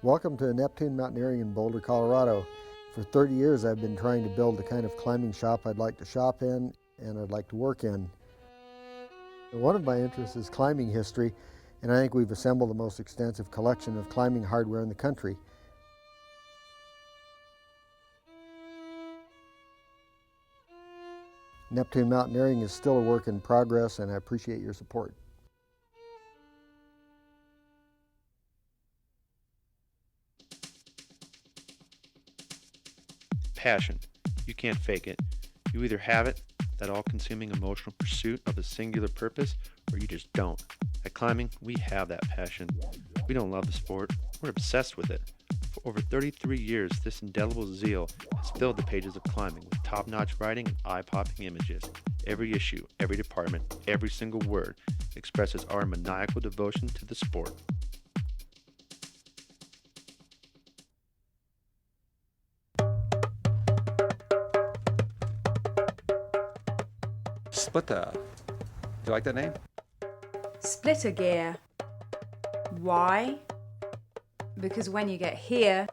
Welcome to Neptune Mountaineering in Boulder, Colorado. For 30 years I've been trying to build the kind of climbing shop I'd like to shop in and I'd like to work in. One of my interests is climbing history, and I think we've assembled the most extensive collection of climbing hardware in the country. Neptune Mountaineering is still a work in progress, and I appreciate your support. Passion. You can't fake it. You either have it, that all-consuming emotional pursuit of a singular purpose, or you just don't. At climbing, we have that passion. We don't love the sport, we're obsessed with it. For over 33 years, this indelible zeal has filled the pages of climbing with top-notch writing and eye-popping images. Every issue, every department, every single word expresses our maniacal devotion to the sport. Splitter. Do you like that name? Splitter gear. Why? Because when you get here,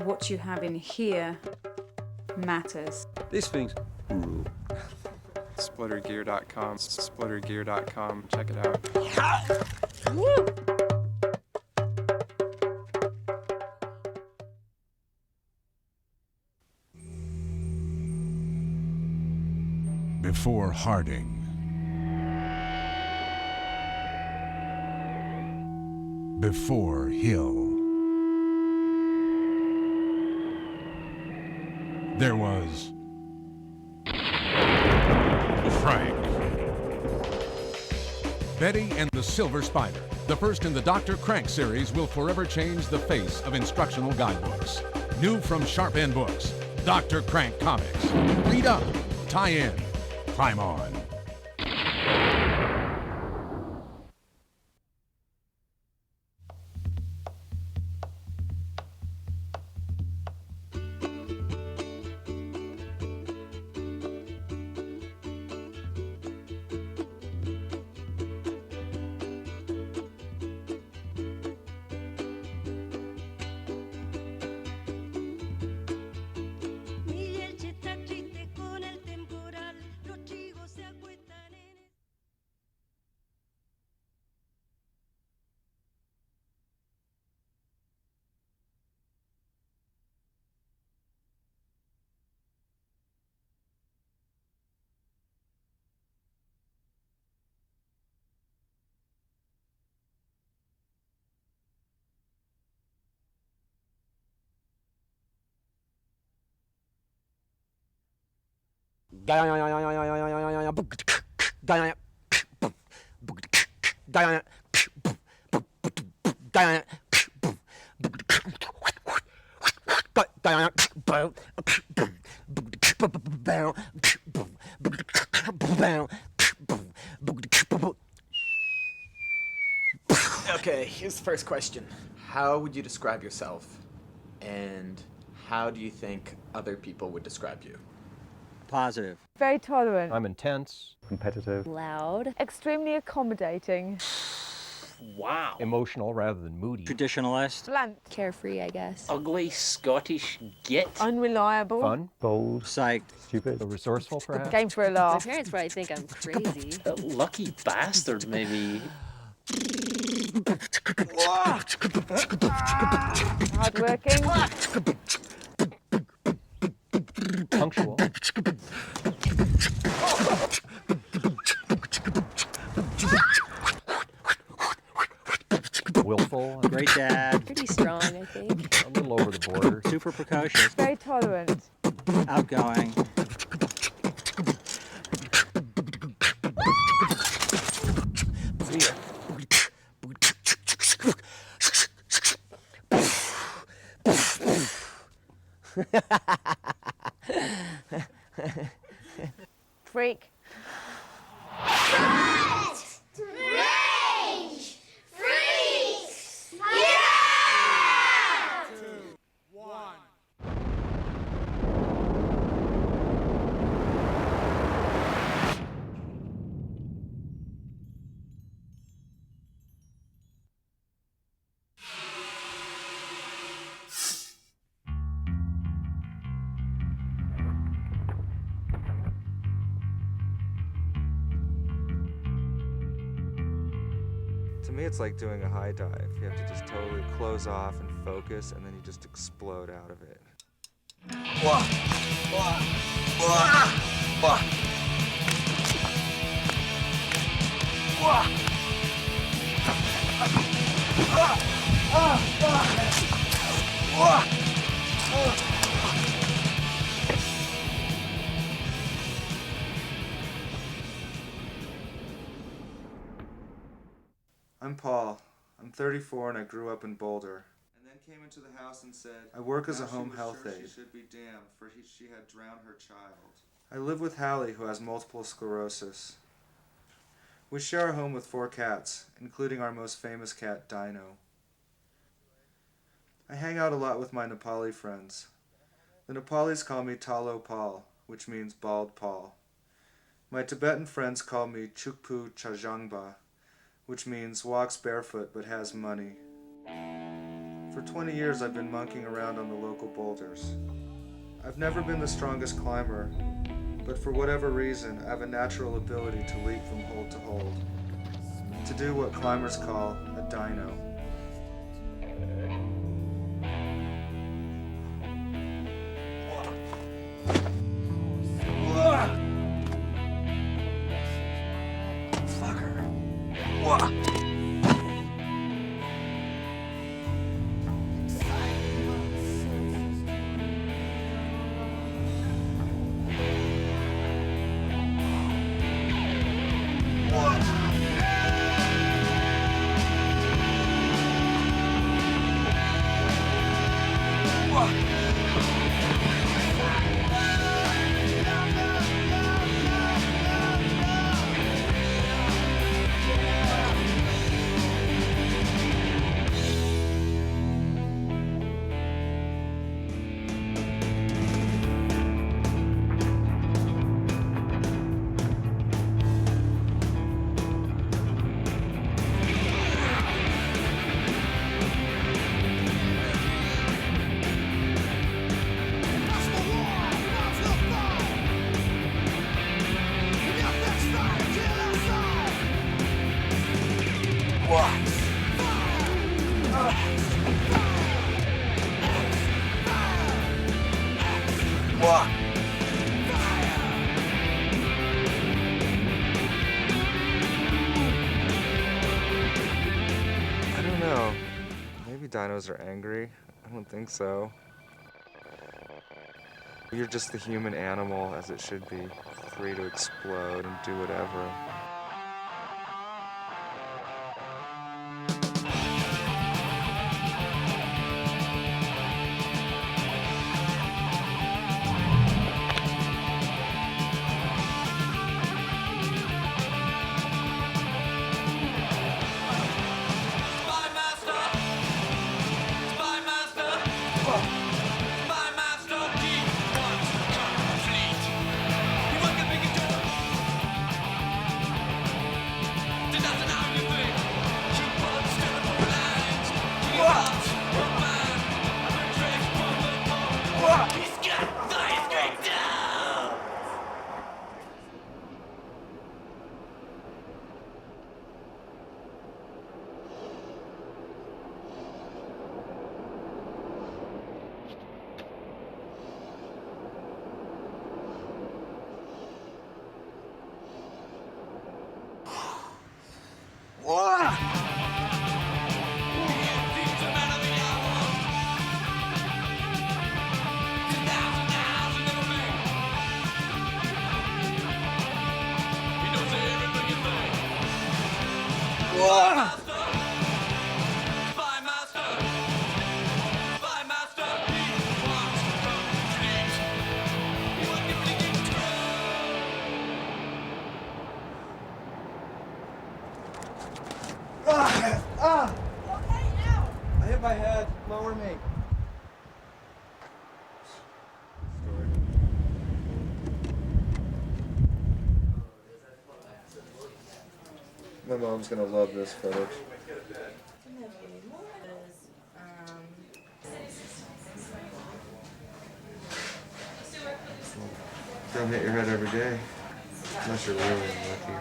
what you have in here matters. These things rule. Splittergear.com. Splittergear.com. Check it out. Before Harding. Before Hill. There was Frank. Betty and the Silver Spider, the first in the Dr. Crank series, will forever change the face of instructional guidebooks. New from Sharp End Books, Dr. Crank Comics. Read up, tie in, climb on. Okay, here's the first question. How would you describe yourself? And how do you think other people would describe you? Positive. Very tolerant. I'm intense, competitive, loud, extremely accommodating. Wow. emotional rather than moody, Traditionalist. Blunt. carefree, I guess. Ugly Scottish git. Unreliable. fun, bold, Psyched. stupid, resourceful perhaps. Game for a My laugh. parents probably think I'm crazy. A lucky bastard, maybe. Hardworking. Punctual. Willful. Great dad. Pretty strong, I think. A little over the border. Super precocious. Very tolerant. Outgoing. Freak. Range! Freaks! Yeah! 2, 1. To me, it's like doing a high dive. You have to just totally close off and focus, and then you just explode out of it. I'm Paul. I'm 34 and I grew up in Boulder. And then came into the house and said, I work as a home health aide. She should be damned, for she had drowned her child. I live with Hallie, who has multiple sclerosis. We share a home with 4 cats, including our most famous cat, Dino. I hang out a lot with my Nepali friends. The Nepalis call me Talo Paul, which means bald Paul. My Tibetan friends call me Chukpu Chajangba, which means walks barefoot but has money. For 20 years I've been monkeying around on the local boulders. I've never been the strongest climber, but for whatever reason I have a natural ability to leap from hold to hold, to do what climbers call a dino. Dinos are angry? I don't think so. You're just the human animal as it should be, free to explode and do whatever. I hit my head. Lower me. My mom's gonna love this footage. Don't hit your head every day, unless you're really lucky.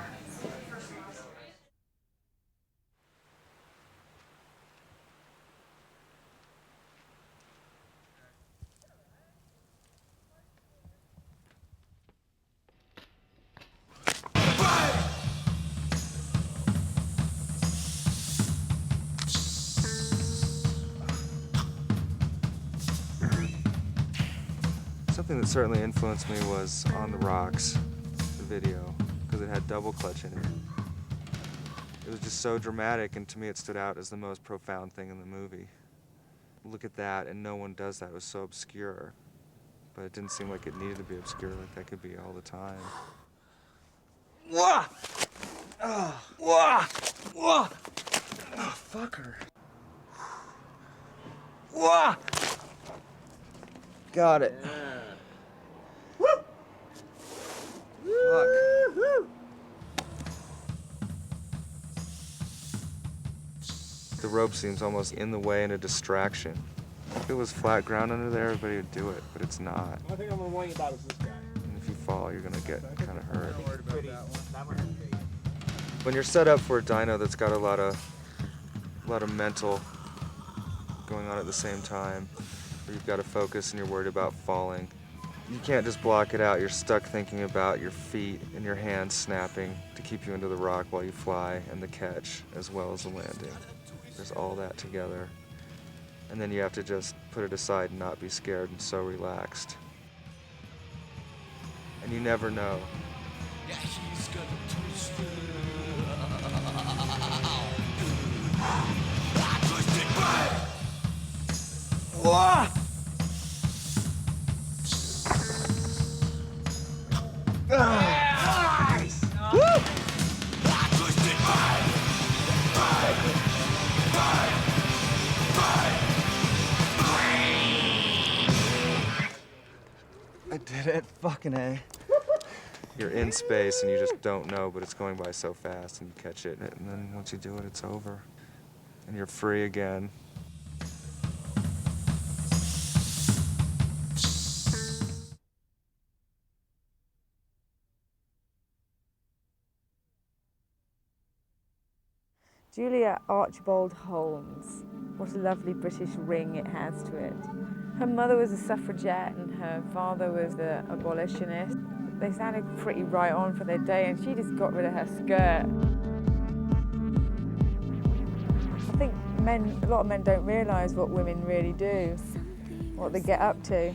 thing that certainly influenced me was On the Rocks, the video, because it had double clutch in it. It was just so dramatic, and to me it stood out as the most profound thing in the movie. Look at that, and no one does that. It was so obscure. But it didn't seem like it needed to be obscure, like that could be all the time. Wah! Wah! Wah! Oh, fucker. Wah! Got it. Woo! Fuck. The rope seems almost in the way and a distraction. If it was flat ground under there, everybody would do it, but it's not. I think I'm gonna worry about is this guy. And if you fall, you're gonna get kind of hurt. When you're set up for a dyno that's got a lot of mental going on at the same time, where you've got to focus and you're worried about falling, you can't just block it out. You're stuck thinking about your feet and your hands snapping to keep you into the rock while you fly, and the catch as well as the landing. There's all that together. And then you have to just put it aside and not be scared and so relaxed. And you never know. Wah! Nice! Woo! I did it. Fucking A. You're in space and you just don't know, but it's going by so fast and you catch it. And then once you do it, it's over. And you're free again. Julia Archibald Holmes. What a lovely British ring it has to it. Her mother was a suffragette and her father was an abolitionist. They sounded pretty right on for their day, and she just got rid of her skirt. I think a lot of men don't realise what women really do, what they get up to.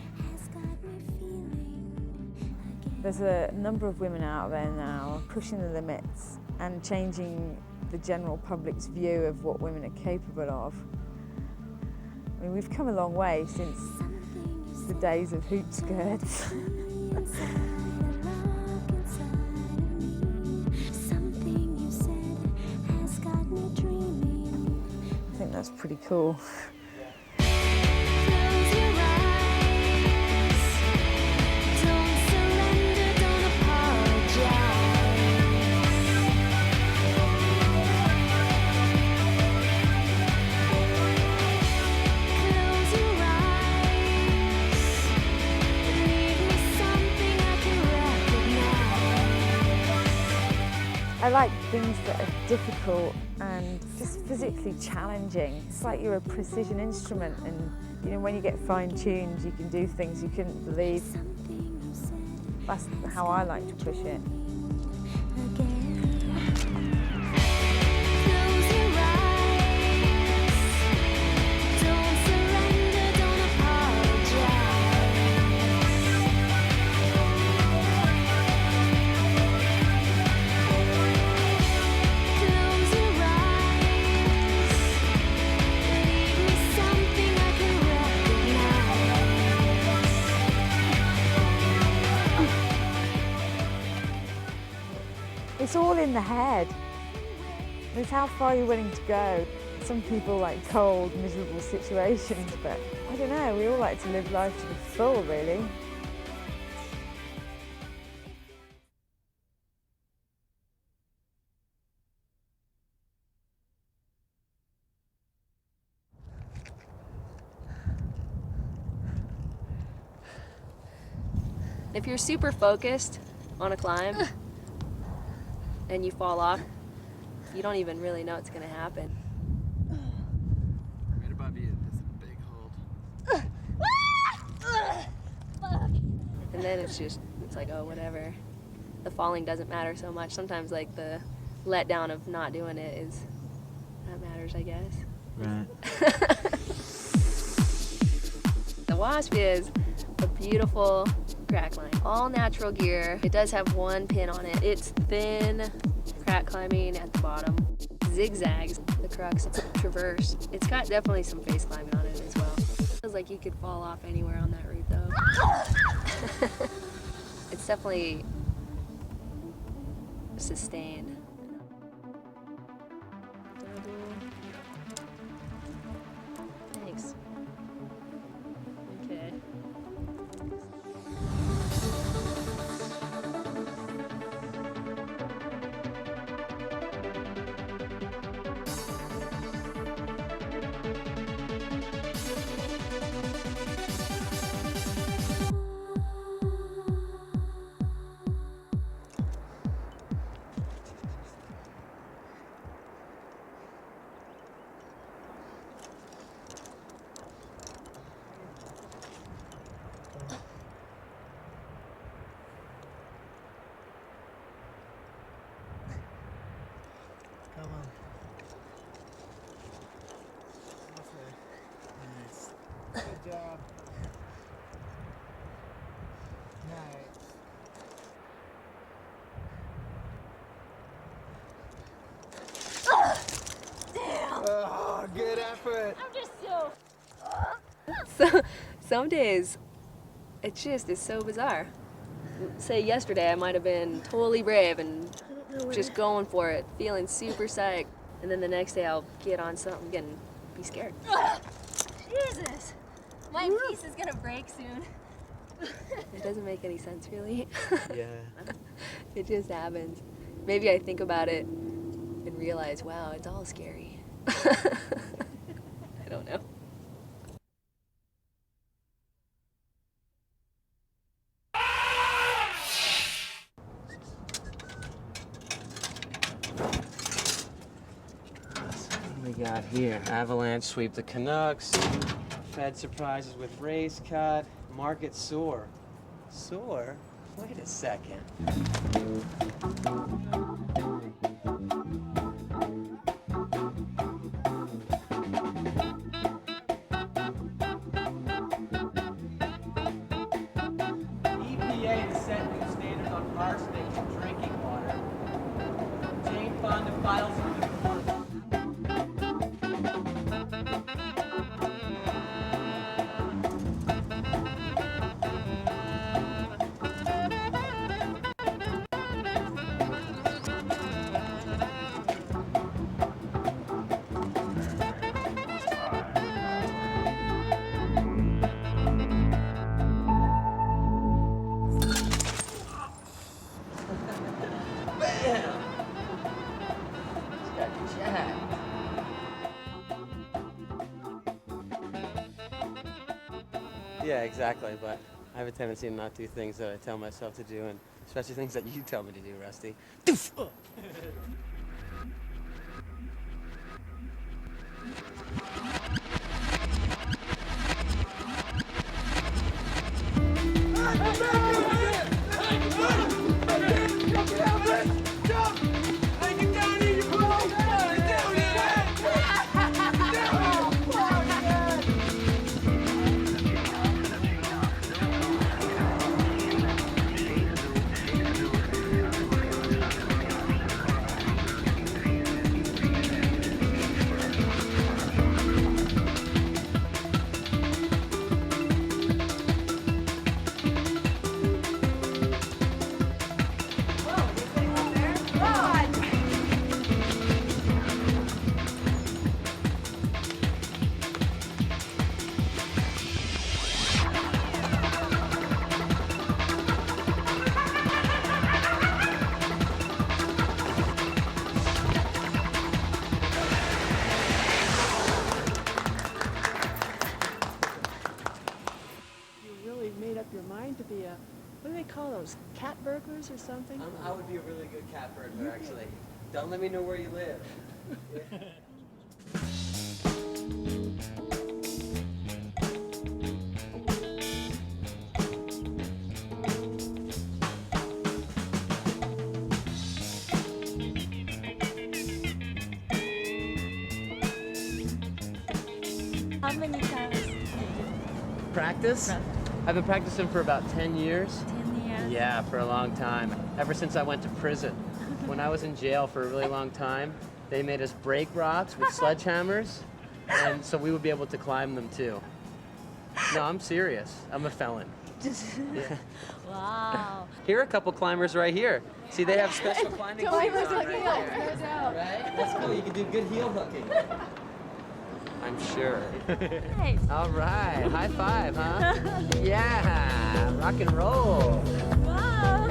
There's a number of women out there now pushing the limits and changing the general public's view of what women are capable of. I mean, we've come a long way since the days of hoop skirts. I think that's pretty cool. I like things that are difficult and just physically challenging. It's like you're a precision instrument, and you know, when you get fine-tuned, you can do things you couldn't believe. That's how I like to push it. It's all in the head. It's how far you're willing to go. Some people like cold, miserable situations, but I don't know, we all like to live life to the full, really. If you're super focused on a climb and you fall off, you don't even really know what's gonna happen. Right above you, there's a big hold. And then it's like, oh, whatever. The falling doesn't matter so much. Sometimes like the letdown of not doing it that matters, I guess. Right. The wasp is A beautiful crack line. All natural gear. It does have one pin on it. It's thin, crack climbing at the bottom. Zigzags, the crux, it's a traverse. It's got definitely some face climbing on it as well. Feels like you could fall off anywhere on that route though. It's definitely sustained. Thanks. Okay. Come on. Nice. Good job. Nice. Damn! Oh, good effort. I'm just so... So, some days, it's so bizarre. Say yesterday I might have been totally brave and just going for it, feeling super psyched. And then the next day I'll get on something and be scared. Jesus! My piece is gonna break soon. It doesn't make any sense, really. Yeah. It just happens. Maybe I think about it and realize, wow, it's all scary. I don't know. What do we got here? Avalanche sweep the Canucks. Fed surprises with race cut. Market soar. Soar? Wait a second. EPA has set new standards on arsenic in drinking water. Jane Fonda files for divorce. Yeah, exactly, but I have a tendency to not do things that I tell myself to do, and especially things that you tell me to do, Rusty. What do they call those? Cat burglars or something? I would be a really good cat burglar, actually. Don't let me know where you live. How many times? Practice? I've been practicing for about 10 years. 10 years? Yeah, for a long time. Ever since I went to prison. When I was in jail for a really long time, they made us break rocks with sledgehammers, and so we would be able to climb them too. No, I'm serious. I'm a felon. Yeah. Wow. Here are a couple climbers right here. See, they have special climbing shoes on right there. Right? That's cool. You can do good heel hooking. I'm sure. Nice. All right. High five, huh? Yeah. Rock and roll. Wow.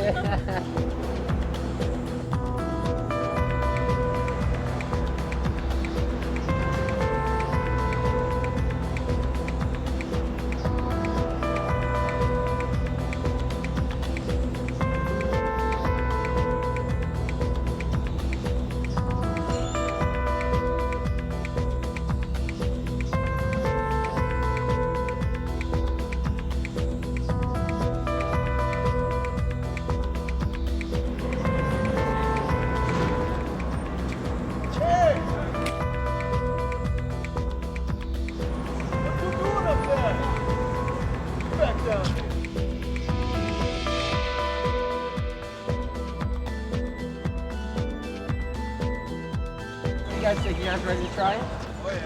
You guys ready to try it?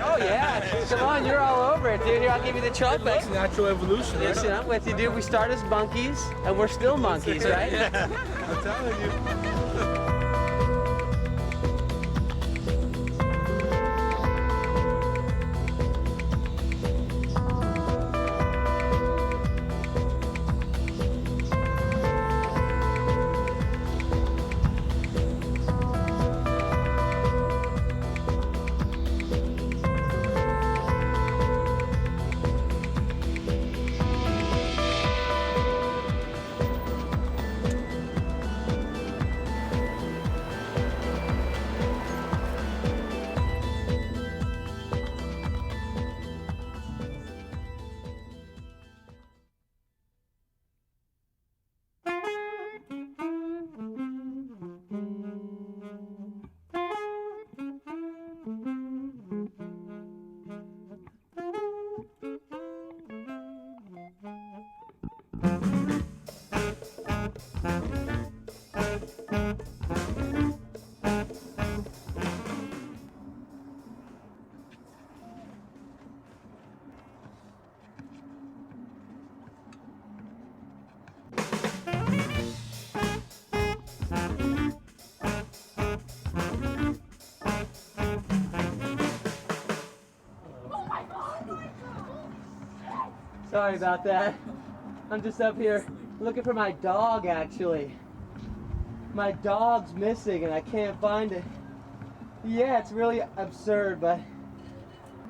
Oh yeah. Come on, you're all over it, dude. Here, I'll give you the chalk back. It's natural evolution, right? Listen, I'm with you, dude. We start as monkeys, and we're still monkeys, right? I'm telling you. Sorry about that. I'm just up here looking for my dog, actually. My dog's missing and I can't find it. Yeah, it's really absurd, but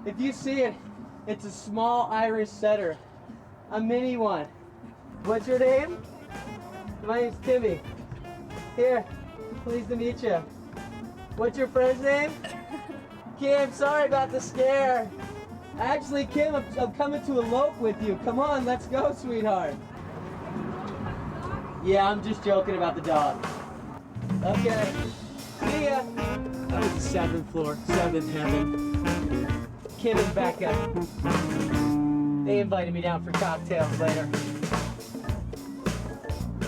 if you see it, it's a small Irish setter. A mini one. What's your name? My name's Timmy. Here, pleased to meet you. What's your friend's name? Kim, sorry about the scare. Actually, Kim, I'm coming to elope with you. Come on, let's go, sweetheart. Yeah, I'm just joking about the dog. Okay, see ya. That was the 7th floor, 7th heaven. Kim and Becca. They invited me down for cocktails later.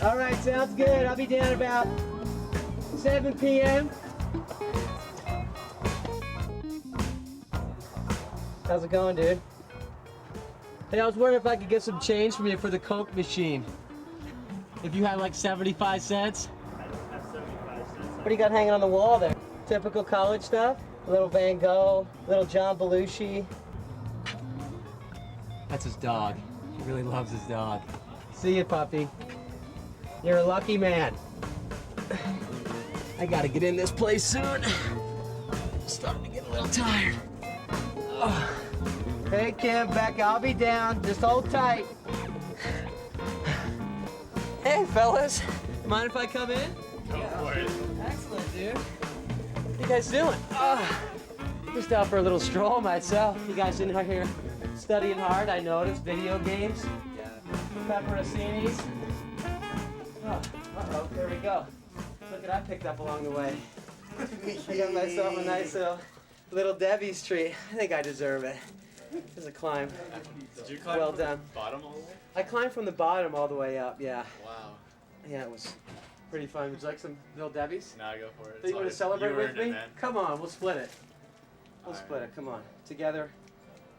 All right, sounds good. I'll be down about 7 p.m. How's it going, dude? Hey, I was wondering if I could get some change from you for the Coke machine. If you had like 75 cents. What do you got hanging on the wall there? Typical college stuff? A little Van Gogh, little John Belushi. That's his dog. He really loves his dog. See you, puppy. You're a lucky man. I gotta get in this place soon. I'm starting to get a little tired. Oh. Hey, Kim, Becca, I'll be down. Just hold tight. Hey, fellas. Mind if I come in? Go for it. Excellent, dude. What you guys doing? Just out for a little stroll myself. You guys in here studying hard, I noticed. Video games. Yeah. Pepperoncinis. Uh-oh, there we go. Look what I picked up along the way. I got myself a nice little Debbie's treat. I think I deserve it. This is a climb. Did you climb well from done. the bottom all the way? I climbed from the bottom all the way up, yeah. Wow. Yeah, it was pretty fun. Would you like some Bill Debbie's? Now go for it. Do you want to celebrate with me? Man. Come on, we'll split it. We'll All split right. it. Come on. Together,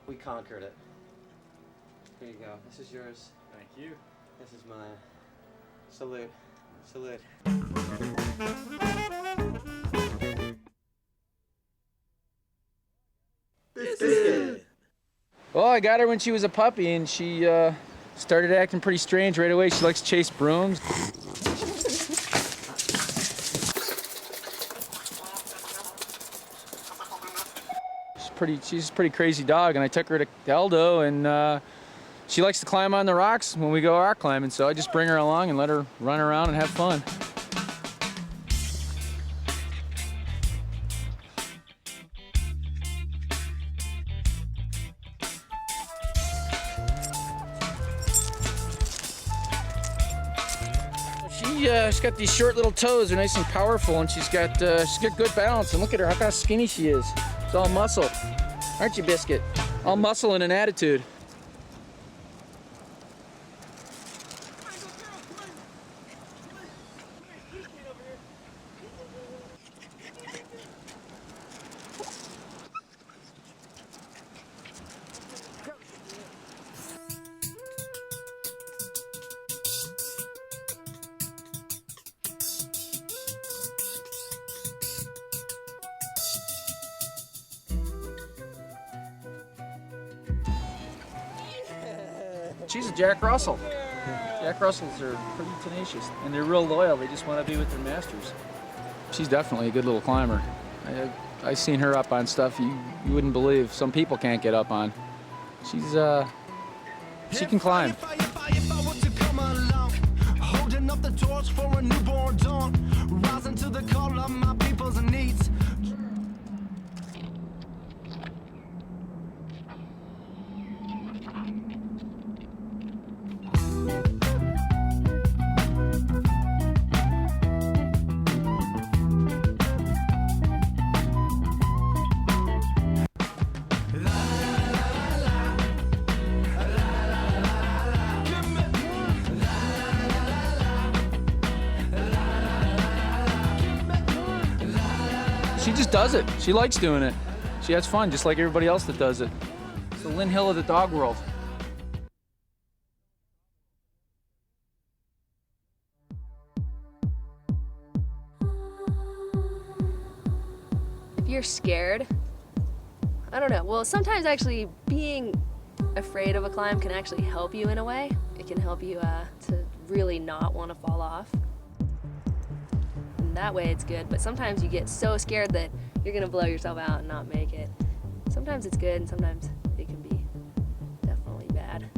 we conquered it. Here you go. This is yours. Thank you. This is mine. Salute. Salute. Biscuit. Well, I got her when she was a puppy, and she started acting pretty strange right away. She likes to chase brooms. She's a pretty crazy dog, and I took her to Eldo, and she likes to climb on the rocks when we go rock climbing, so I just bring her along and let her run around and have fun. She's got these short little toes. They're nice and powerful, and she's got good balance. And look at her, look how skinny she is. It's all muscle, aren't you, Biscuit? All muscle and an attitude. She's a Jack Russell. Jack Russells are pretty tenacious, and they're real loyal. They just want to be with their masters. She's definitely a good little climber. I've seen her up on stuff you wouldn't believe. Some people can't get up on. She can climb. Holding up the torch for a newborn dawn, rising to the call of my people's needs. She just does it. She likes doing it. She has fun, just like everybody else that does it. It's the Lynn Hill of the dog world. If you're scared, I don't know. Well, sometimes actually being afraid of a climb can actually help you in a way. It can help you to really not want to fall off. And that way it's good, but sometimes you get so scared that you're gonna blow yourself out and not make it. Sometimes it's good and sometimes it can be definitely bad.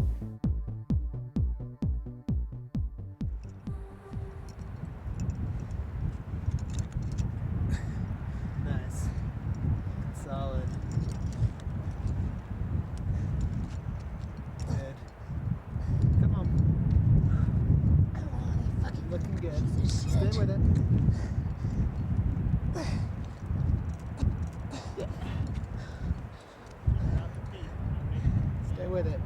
Nice. Solid. Good. Come on. Looking good. Stay with it. Yeah. Stay with it.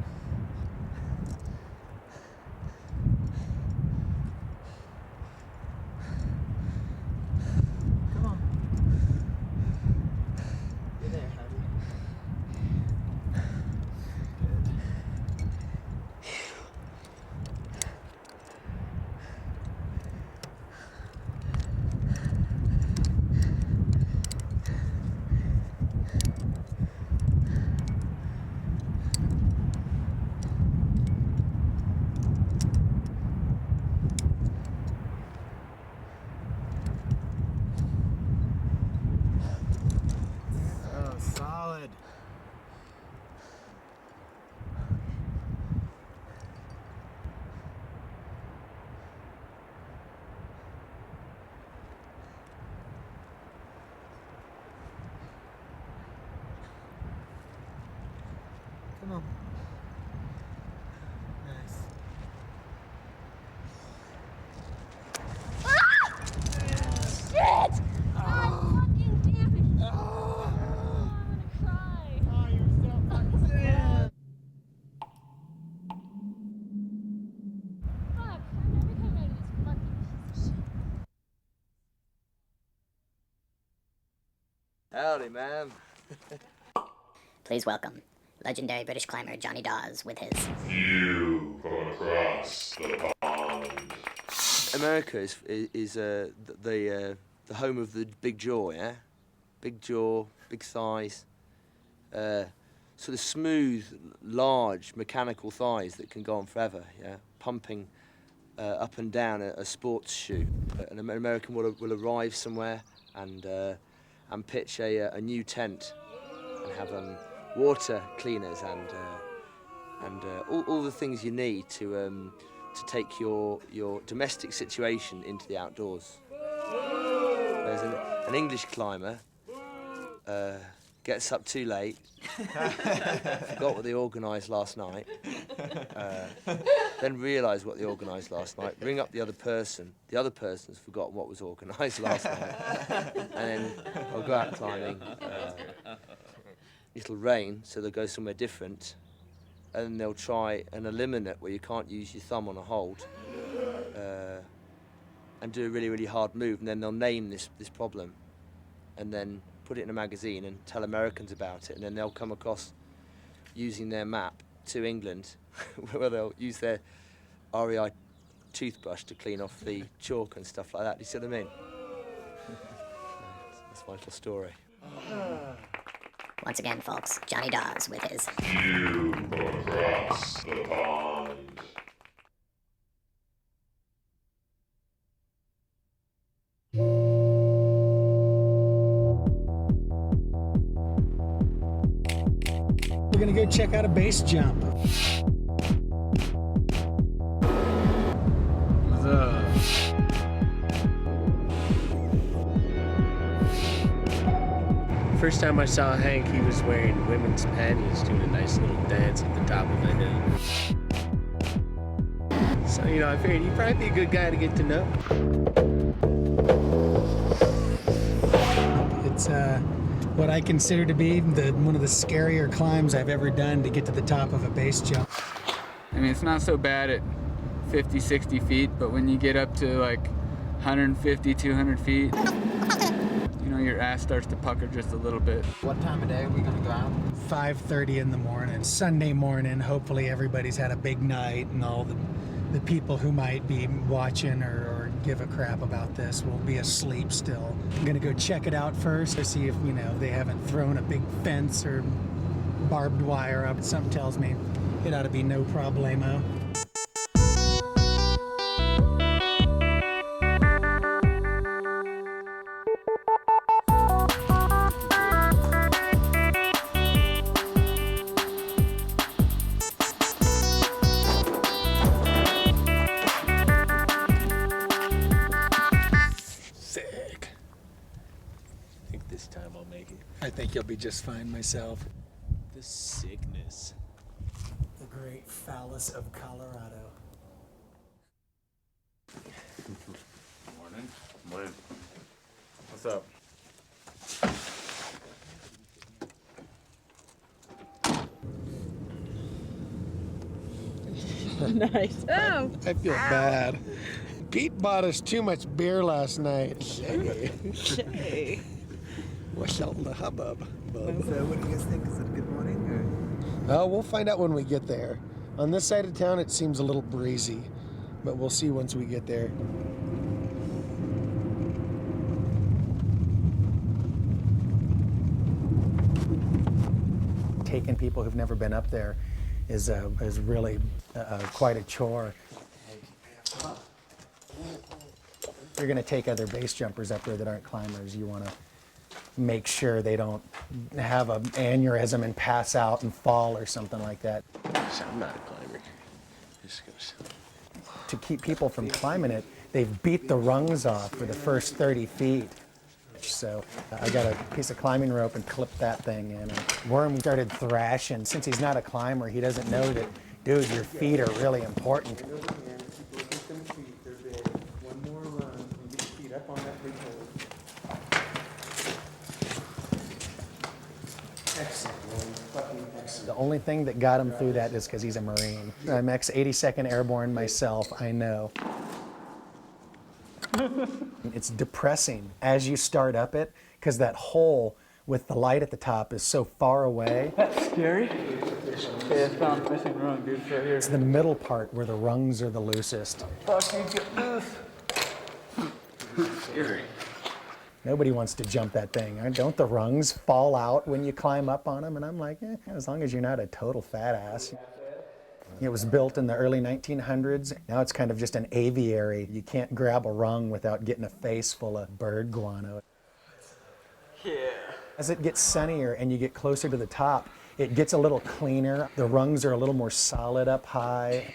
Come on. You're there, Heidi. Good. Oh, solid. Come on. Nice. Shit! I'm fucking damaged. Oh, I'm gonna cry. Oh, you're so fucking sad. Howdy, man. Please welcome legendary British climber Johnny Dawes with his You come across the pond. America is the home of the big jaw, yeah? Big jaw, big thighs. Sort of smooth, large, mechanical thighs that can go on forever, yeah? Pumping up and down a sports shoe. An American will arrive somewhere and pitch a new tent and have water cleaners and all the things you need to take your domestic situation into the outdoors. There's an English climber gets up too late, forgot what they organised last night, then realise what they organised last night, ring up the other person, the other person's forgotten what was organised last night, and then I'll go out climbing. It'll rain, so they'll go somewhere different, and they'll try an eliminate where you can't use your thumb on a hold, and do a really, really hard move, and then they'll name this problem, and then put it in a magazine and tell Americans about it, and then they'll come across using their map to England, where they'll use their REI toothbrush to clean off the chalk and stuff like that. Do you see what I mean? That's my little story. once again, folks, Johnny Dawes with his You come across the pond. We're gonna go check out a base jump. What's up? First time I saw Hank, he was wearing women's panties, doing a nice little dance at the top of a hill. So, you know, I figured he'd probably be a good guy to get to know. It's what I consider to be one of the scarier climbs I've ever done to get to the top of a base jump. I mean, it's not so bad at 50, 60 feet, but when you get up to like 150, 200 feet, you know, your ass starts to pucker just a little bit. What time of day are we gonna go out? 5:30 in the morning, Sunday morning. Hopefully everybody's had a big night, and all the people who might be watching or give a crap about this will be asleep still. I'm gonna go check it out first to see if, you know, they haven't thrown a big fence or barbed wire up. Something tells me it ought to be no problemo. I think you'll be just fine myself. The sickness. The great phallus of Colorado. Morning. Morning. What's up? Nice. Oh. I feel bad. Pete bought us too much beer last night. Hey. What's all the hubbub, bub? So what do you guys think? Is it a good morning? Oh, we'll find out when we get there. On this side of town, it seems a little breezy, but we'll see once we get there. Taking people who've never been up there is really quite a chore. You're going to take other base jumpers up there that aren't climbers. You want to make sure they don't have an aneurysm and pass out and fall or something like that. So I'm not a climber. Just goes. To keep people from climbing it, they've beat the rungs off for the first 30 feet. So I got a piece of climbing rope and clipped that thing in. And Worm started thrashing. Since he's not a climber, he doesn't know that, dude, your feet are really important. The only thing that got him through that is because he's a Marine. I'm ex-82nd Airborne myself, I know. It's depressing as you start up it, because that hole with the light at the top is so far away. That's scary. Yeah, I found a missing rung, dude, right here. It's the middle part where the rungs are the loosest. Fucking get loose. Scary. Nobody wants to jump that thing. Don't the rungs fall out when you climb up on them? And I'm like, as long as you're not a total fat ass. It was built in the early 1900s. Now it's kind of just an aviary. You can't grab a rung without getting a face full of bird guano. Yeah. As it gets sunnier and you get closer to the top, it gets a little cleaner. The rungs are a little more solid up high.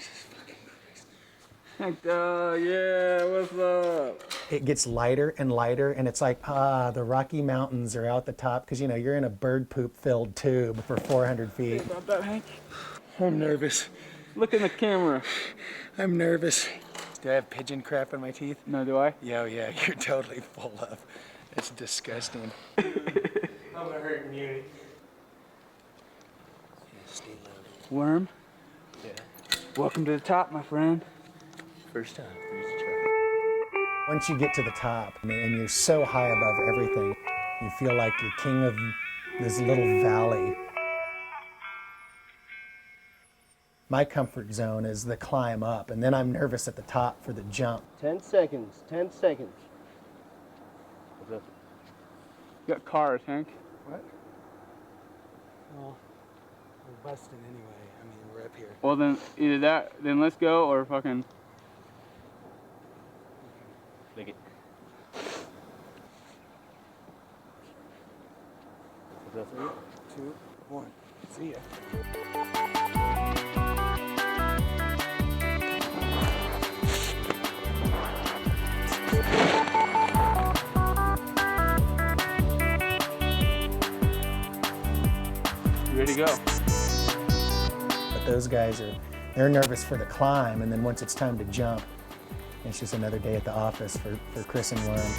Yeah, what's up? It gets lighter and lighter, and it's like, the Rocky Mountains are out the top, because, you know, you're in a bird poop-filled tube for 400 feet. Hey, about that, Hank? I'm nervous. Look in the camera. I'm nervous. Do I have pigeon crap in my teeth? No, do I? Yeah, you're totally full of. It's disgusting. I'm gonna hurt you. Worm? Yeah. Welcome to the top, my friend. First time. Once you get to the top, and you're so high above everything, you feel like you're king of this little valley. My comfort zone is the climb up, and then I'm nervous at the top for the jump. 10 seconds. 10 seconds. You got cars, Hank. What? Well, we're busting anyway. I mean, we're up here. Well, then either that, then let's go, or fucking. Lick it. Is that 3, 2, 1. See ya. You ready to go? But those guys they're nervous for the climb, and then once it's time to jump, it's just another day at the office for Chris and Worm.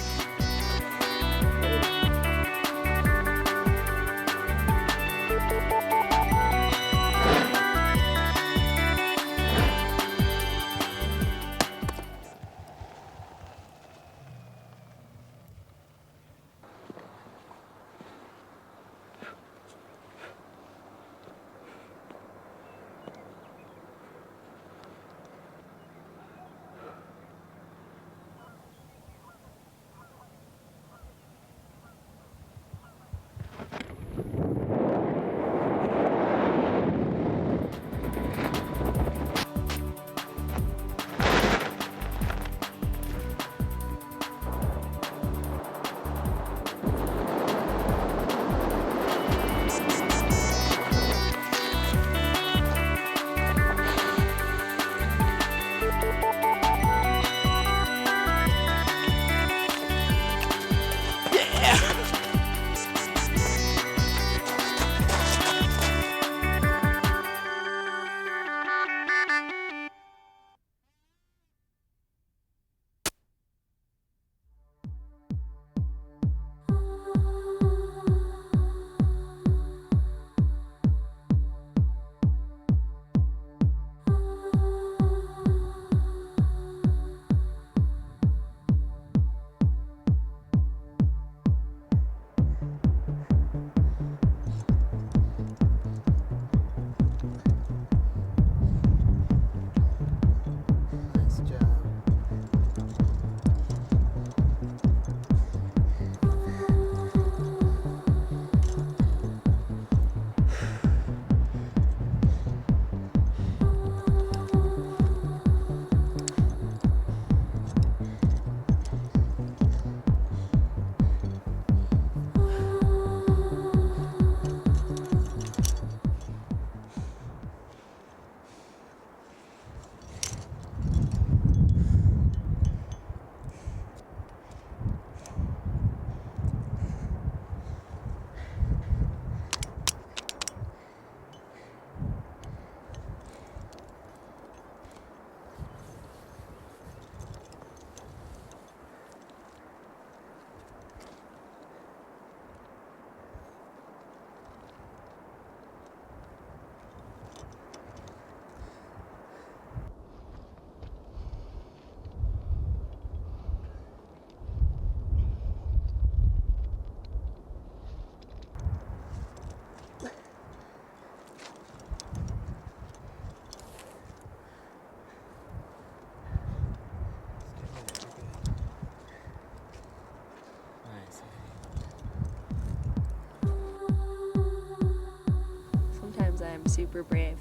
super brave.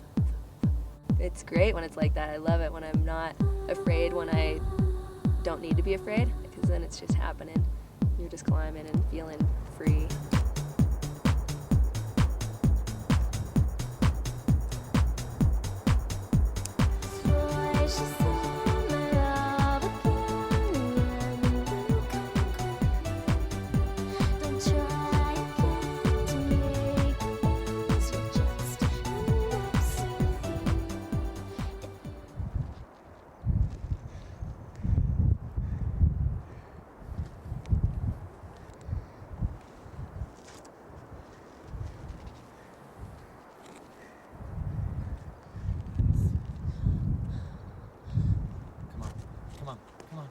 It's great when it's like that. I love it when I'm not afraid, when I don't need to be afraid, because then it's just happening. You're just climbing and feeling free. Come on.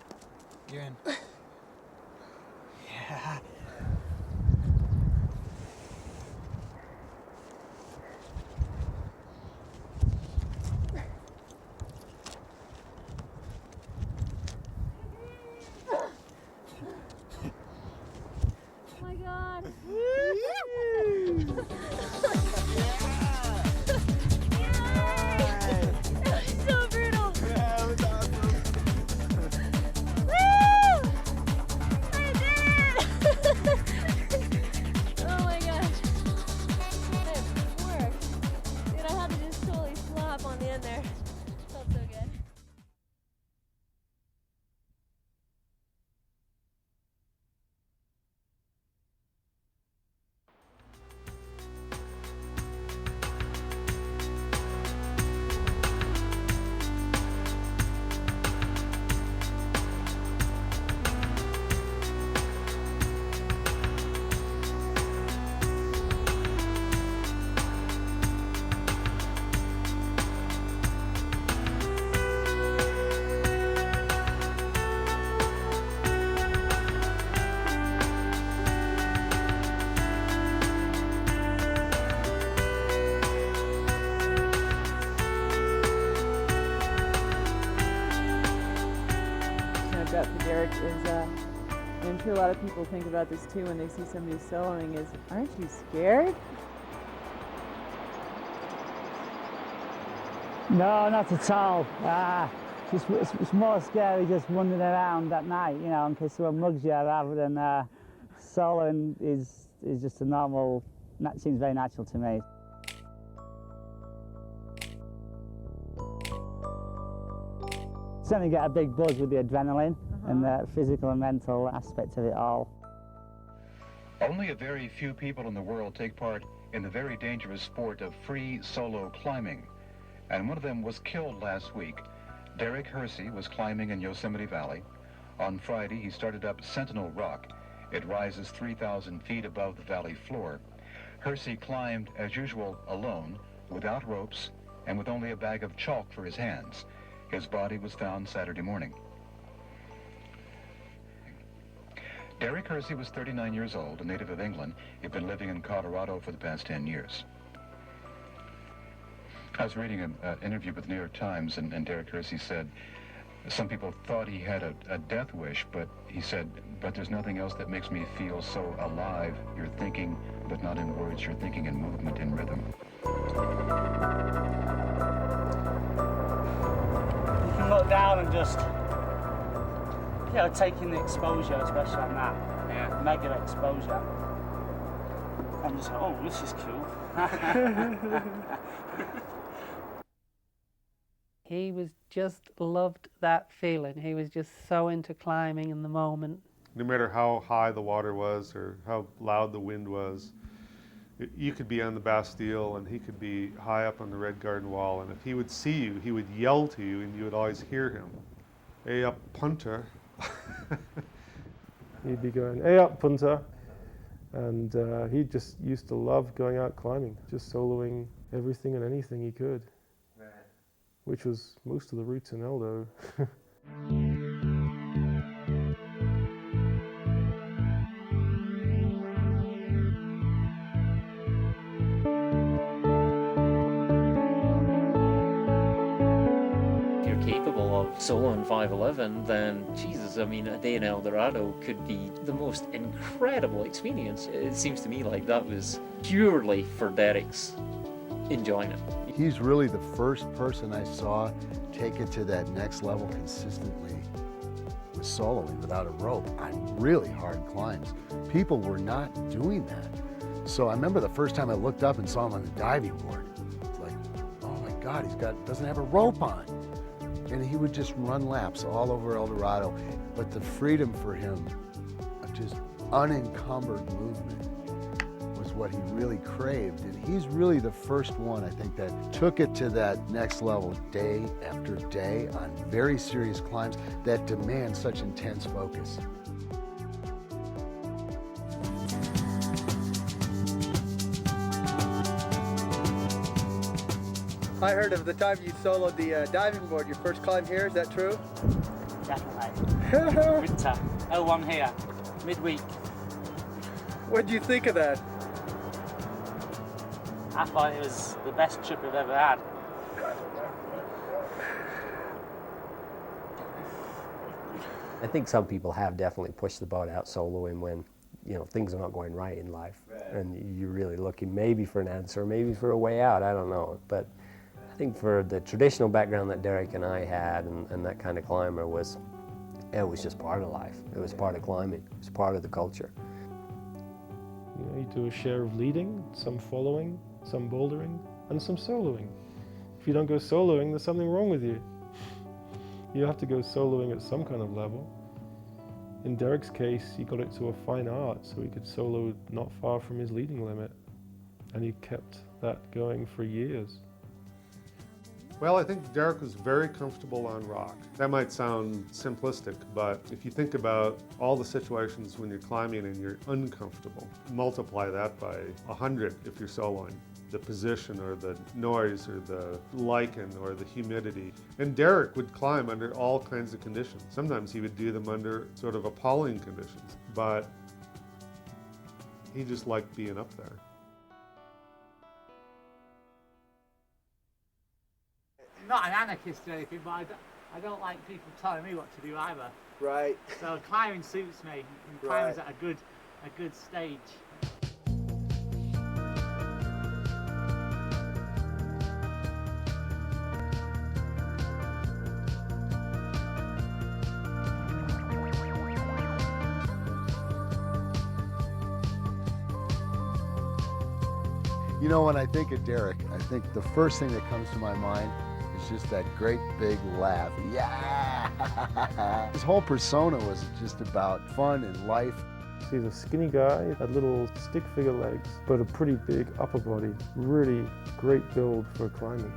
You're in. Yeah. Oh my god. So brutal. Yeah, it was awesome. Woo! I did it! Oh my gosh. It worked. Dude, I had to just totally slap on the end there. Felt so good. About for Derek is, I'm sure a lot of people think about this too when they see somebody soloing, is, aren't you scared? No, not at all. It's more scary just wandering around at night, you know, in case someone mugs you, rather than soloing is just a normal, seems very natural to me. Certainly get a big buzz with the adrenaline and the physical and mental aspect of it all. Only a very few people in the world take part in the very dangerous sport of free solo climbing, and one of them was killed last week. Derek Hersey was climbing in Yosemite Valley. On Friday, he started up Sentinel Rock. It rises 3,000 feet above the valley floor. Hersey climbed, as usual, alone, without ropes, and with only a bag of chalk for his hands. His body was found Saturday morning. Derek Hersey was 39 years old, a native of England. He'd been living in Colorado for the past 10 years. I was reading an interview with the New York Times, and Derek Hersey said, some people thought he had a death wish, but he said, but there's nothing else that makes me feel so alive. You're thinking, but not in words, you're thinking in movement, in rhythm. You can look down and just, you know, taking the exposure, especially on that. Yeah. Mega exposure. I'm just like, oh, this is cool. He was just loved that feeling. He was just so into climbing in the moment. No matter how high the water was or how loud the wind was, you could be on the Bastille and he could be high up on the Red Garden Wall, and if he would see you, he would yell to you and you would always hear him. Hey up, punter. He'd be going, hey up, punter. And he just used to love going out climbing, just soloing everything and anything he could. Right. Which was most of the routes in Eldo. Soloing 511, then Jesus, I mean, a day in El Dorado could be the most incredible experience. It seems to me like that was purely for Derek's enjoying it. He's really the first person I saw take it to that next level consistently with soloing without a rope on really hard climbs. People were not doing that. So I remember the first time I looked up and saw him on the diving board. It's like, oh my God, doesn't have a rope on. And he would just run laps all over El Dorado. But the freedom for him of just unencumbered movement was what he really craved. And he's really the first one, I think, that took it to that next level day after day on very serious climbs that demand such intense focus. I heard of the time you soloed the diving board, your first climb here, is that true? Definitely. Winter, 01 here, midweek. What did you think of that? I thought it was the best trip I've ever had. I think some people have definitely pushed the boat out soloing when, you know, things are not going right in life. And you're really looking maybe for an answer, maybe for a way out, I don't know. But I think for the traditional background that Derek and I had and that kind of climber it was just part of life. It was part of climbing. It was part of the culture. You know, you do a share of leading, some following, some bouldering, and some soloing. If you don't go soloing, there's something wrong with you. You have to go soloing at some kind of level. In Derek's case, he got it to a fine art, so he could solo not far from his leading limit. And he kept that going for years. Well, I think Derek was very comfortable on rock. That might sound simplistic, but if you think about all the situations when you're climbing and you're uncomfortable, multiply that by 100 if you're soloing. The position or the noise or the lichen or the humidity. And Derek would climb under all kinds of conditions. Sometimes he would do them under sort of appalling conditions, but he just liked being up there. Not an anarchist or anything, but I don't like people telling me what to do either. Right. So climbing suits me, and climbing's at a good stage. You know, when I think of Derek, I think the first thing that comes to my mind is just that great big laugh. Yeah! His whole persona was just about fun and life. He's a skinny guy, had little stick figure legs, but a pretty big upper body. Really great build for climbing.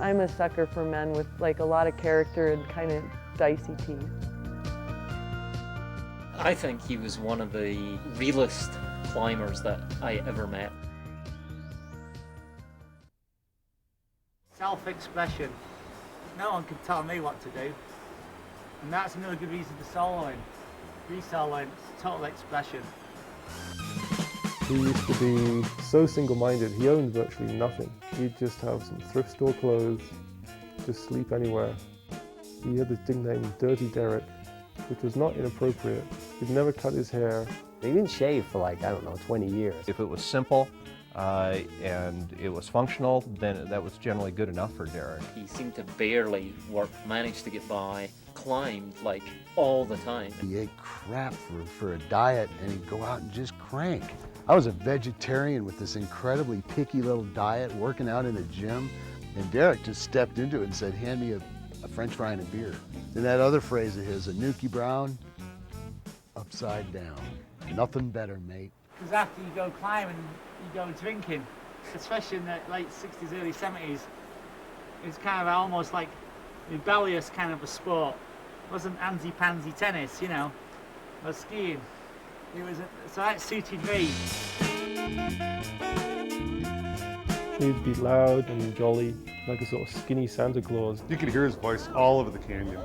I'm a sucker for men with like a lot of character and kind of dicey teeth. I think he was one of the realest climbers that I ever met. Self-expression. No one can tell me what to do. And that's another good reason for soloing. Re-soloing, it's total expression. He used to be so single-minded, he owned virtually nothing. He'd just have some thrift store clothes, just sleep anywhere. He had this nickname, Dirty Derek, which was not inappropriate. He'd never cut his hair. He didn't shave for like, I don't know, 20 years. If it was simple, and it was functional, then that was generally good enough for Derek. He seemed to barely work, managed to get by, climbed like all the time. He ate crap for a diet and he'd go out and just crank. I was a vegetarian with this incredibly picky little diet, working out in a gym, and Derek just stepped into it and said, hand me a French fry and a beer. And that other phrase of his, a Nuki Brown, upside down. Nothing better, mate. Because after you go climbing, you go drinking, especially in the late 60s, early 70s. It's kind of almost like rebellious kind of a sport. It wasn't pansy tennis, you know, or skiing. It was, so that suited me. He'd be loud and jolly, like a sort of skinny Santa Claus. You could hear his voice all over the canyon.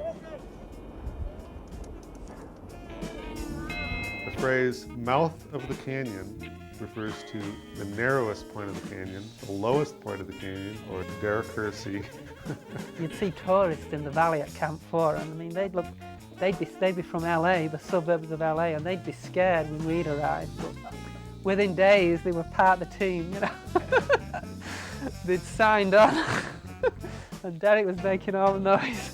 The phrase, mouth of the canyon, refers to the narrowest point of the canyon, the lowest point of the canyon, or Derek Hersey. You'd see tourists in the valley at Camp 4, and I mean, they'd be from LA, the suburbs of LA, and they'd be scared when we'd arrive. But within days, they were part of the team, you know. they'd signed on, and Derek was making all the noise.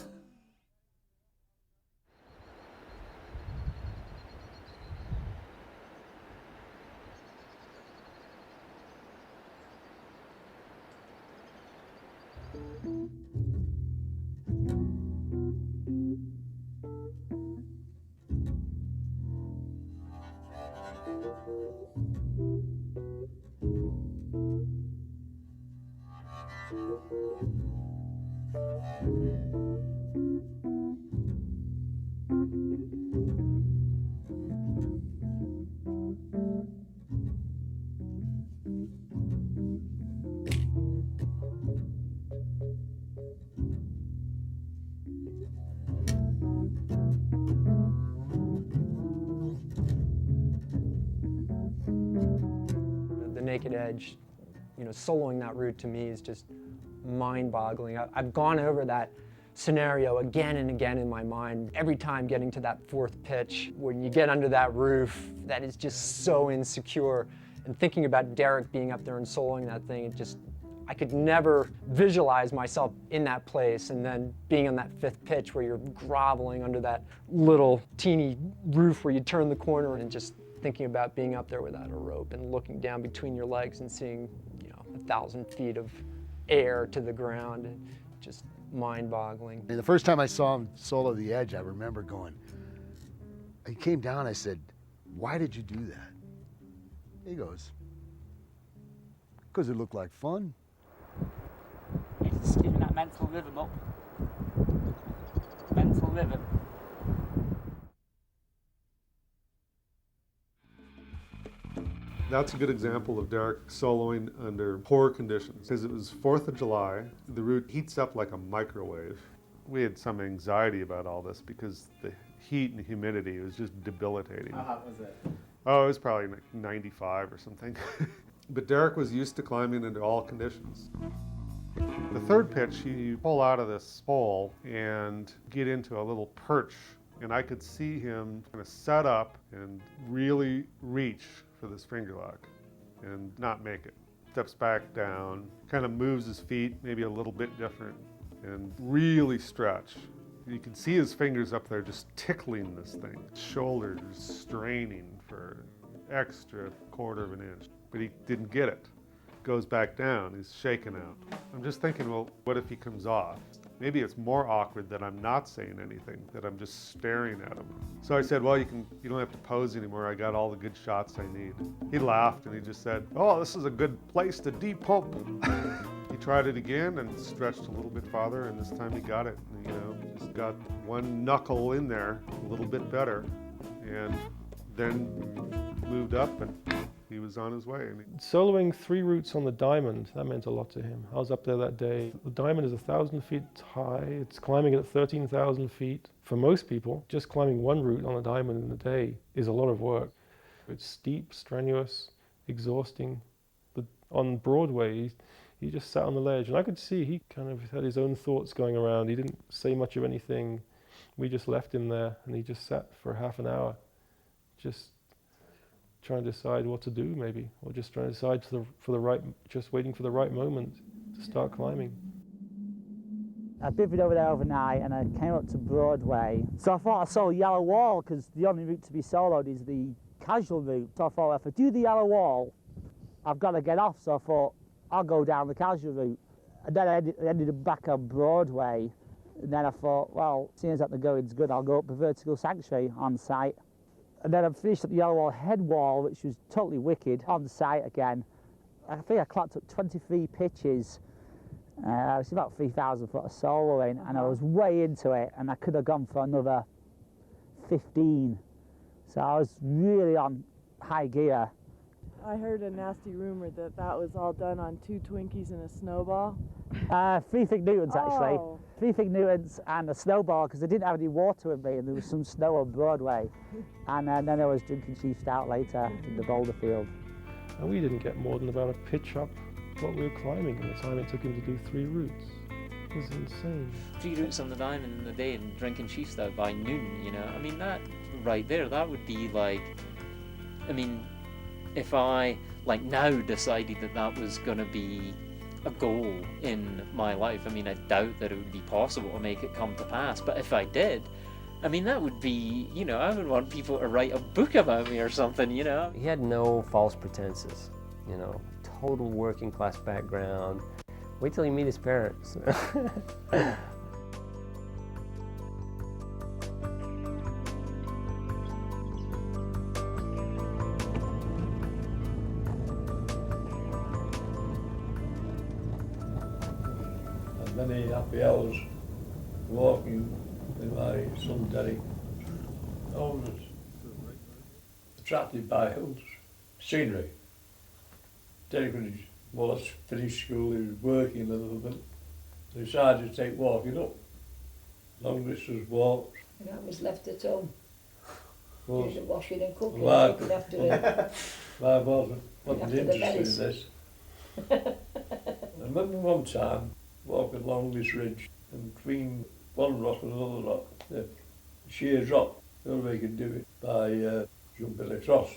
The naked edge, you know, soloing that route to me is just mind-boggling. I've gone over that scenario again and again in my mind, every time getting to that fourth pitch, when you get under that roof, that is just so insecure. And thinking about Derek being up there and soloing that thing, it just, I could never visualize myself in that place, and then being on that fifth pitch where you're groveling under that little teeny roof where you turn the corner, and just thinking about being up there without a rope and looking down between your legs and seeing, you know, 1,000 feet of air to the ground, just mind-boggling. The first time I saw him solo the edge, I remember going, he came down, I said, "Why did you do that?" He goes, "Because it looked like fun." It's just keeping that mental rhythm up. Mental rhythm. That's a good example of Derek soloing under poor conditions. Because it was 4th of July, the route heats up like a microwave. We had some anxiety about all this because the heat and humidity was just debilitating. How hot was it? Oh, it was probably like 95 or something. But Derek was used to climbing under all conditions. The third pitch, you pull out of this hole and get into a little perch, and I could see him kind of set up and really reach for this finger lock and not make it. Steps back down, kind of moves his feet maybe a little bit different, and really stretch. You can see his fingers up there just tickling this thing. Shoulders straining for extra 1/4 of an inch, but he didn't get it. Goes back down, he's shaken out. I'm just thinking, well, what if he comes off? Maybe it's more awkward that I'm not saying anything, that I'm just staring at him. So I said, well, you don't have to pose anymore. I got all the good shots I need. He laughed and he just said, "Oh, this is a good place to depump." He tried it again and stretched a little bit farther, and this time he got it. You know, just got one knuckle in there a little bit better, and then moved up and he was on his way. Soloing 3 routes on the diamond, that meant a lot to him. I was up there that day. The diamond is 1,000 feet high. It's climbing at 13,000 feet. For most people, just climbing one route on a diamond in a day is a lot of work. It's steep, strenuous, exhausting. But on Broadway, he just sat on the ledge, and I could see he kind of had his own thoughts going around. He didn't say much of anything. We just left him there, and he just sat for half an hour, just trying to decide what to do, maybe, or just trying to decide just waiting for the right moment to start climbing. I bivvied over there overnight and I came up to Broadway. So I thought I saw a yellow wall, because the only route to be soloed is the casual route. So I thought, if I do the yellow wall, I've got to get off. So I thought, I'll go down the casual route. And then I ended up back on Broadway. And then I thought, well, seeing as that the going's good, I'll go up the vertical sanctuary on site. And then I finished at the yellow wall head wall, which was totally wicked, on site again. I think I clocked up 23 pitches. It's about 3,000 foot of soloing, and I was way into it, and I could have gone for another 15. So I was really on high gear. I heard a nasty rumor that that was all done on 2 Twinkies and a snowball. 3 Fig Newtons, actually. Oh. 3 Fig Newtons and a snowball, because I didn't have any water with me, and there was some snow on Broadway. And then I was drinking Chief Stout later in the boulder field. And we didn't get more than about a pitch up what we were climbing in the time it took him to do 3 routes. It was insane. 3 routes on the diamond in a day and drinking Chief Stout by noon, you know? I mean, that right there, that would be like, I mean, if I, like now, decided that that was going to be a goal in my life. I mean, I doubt that it would be possible to make it come to pass, but if I did, I mean, that would be, you know, I would want people to write a book about me or something, you know. He had no false pretenses, you know, total working class background. Wait till you meet his parents. Many happy hours walking with my son Derek. I was attracted by hills, scenery. Derek, when he was finished school, he was working a little bit. So he decided to take walking up. Long distance walks. And I was left at home. Was, doing the washing and cooking. Well, Looking after the, I wasn't after the interested in berries. this. I remember one time walking along this ridge, and between one rock and another rock, the sheer drop. The only way you can do it by jumping across.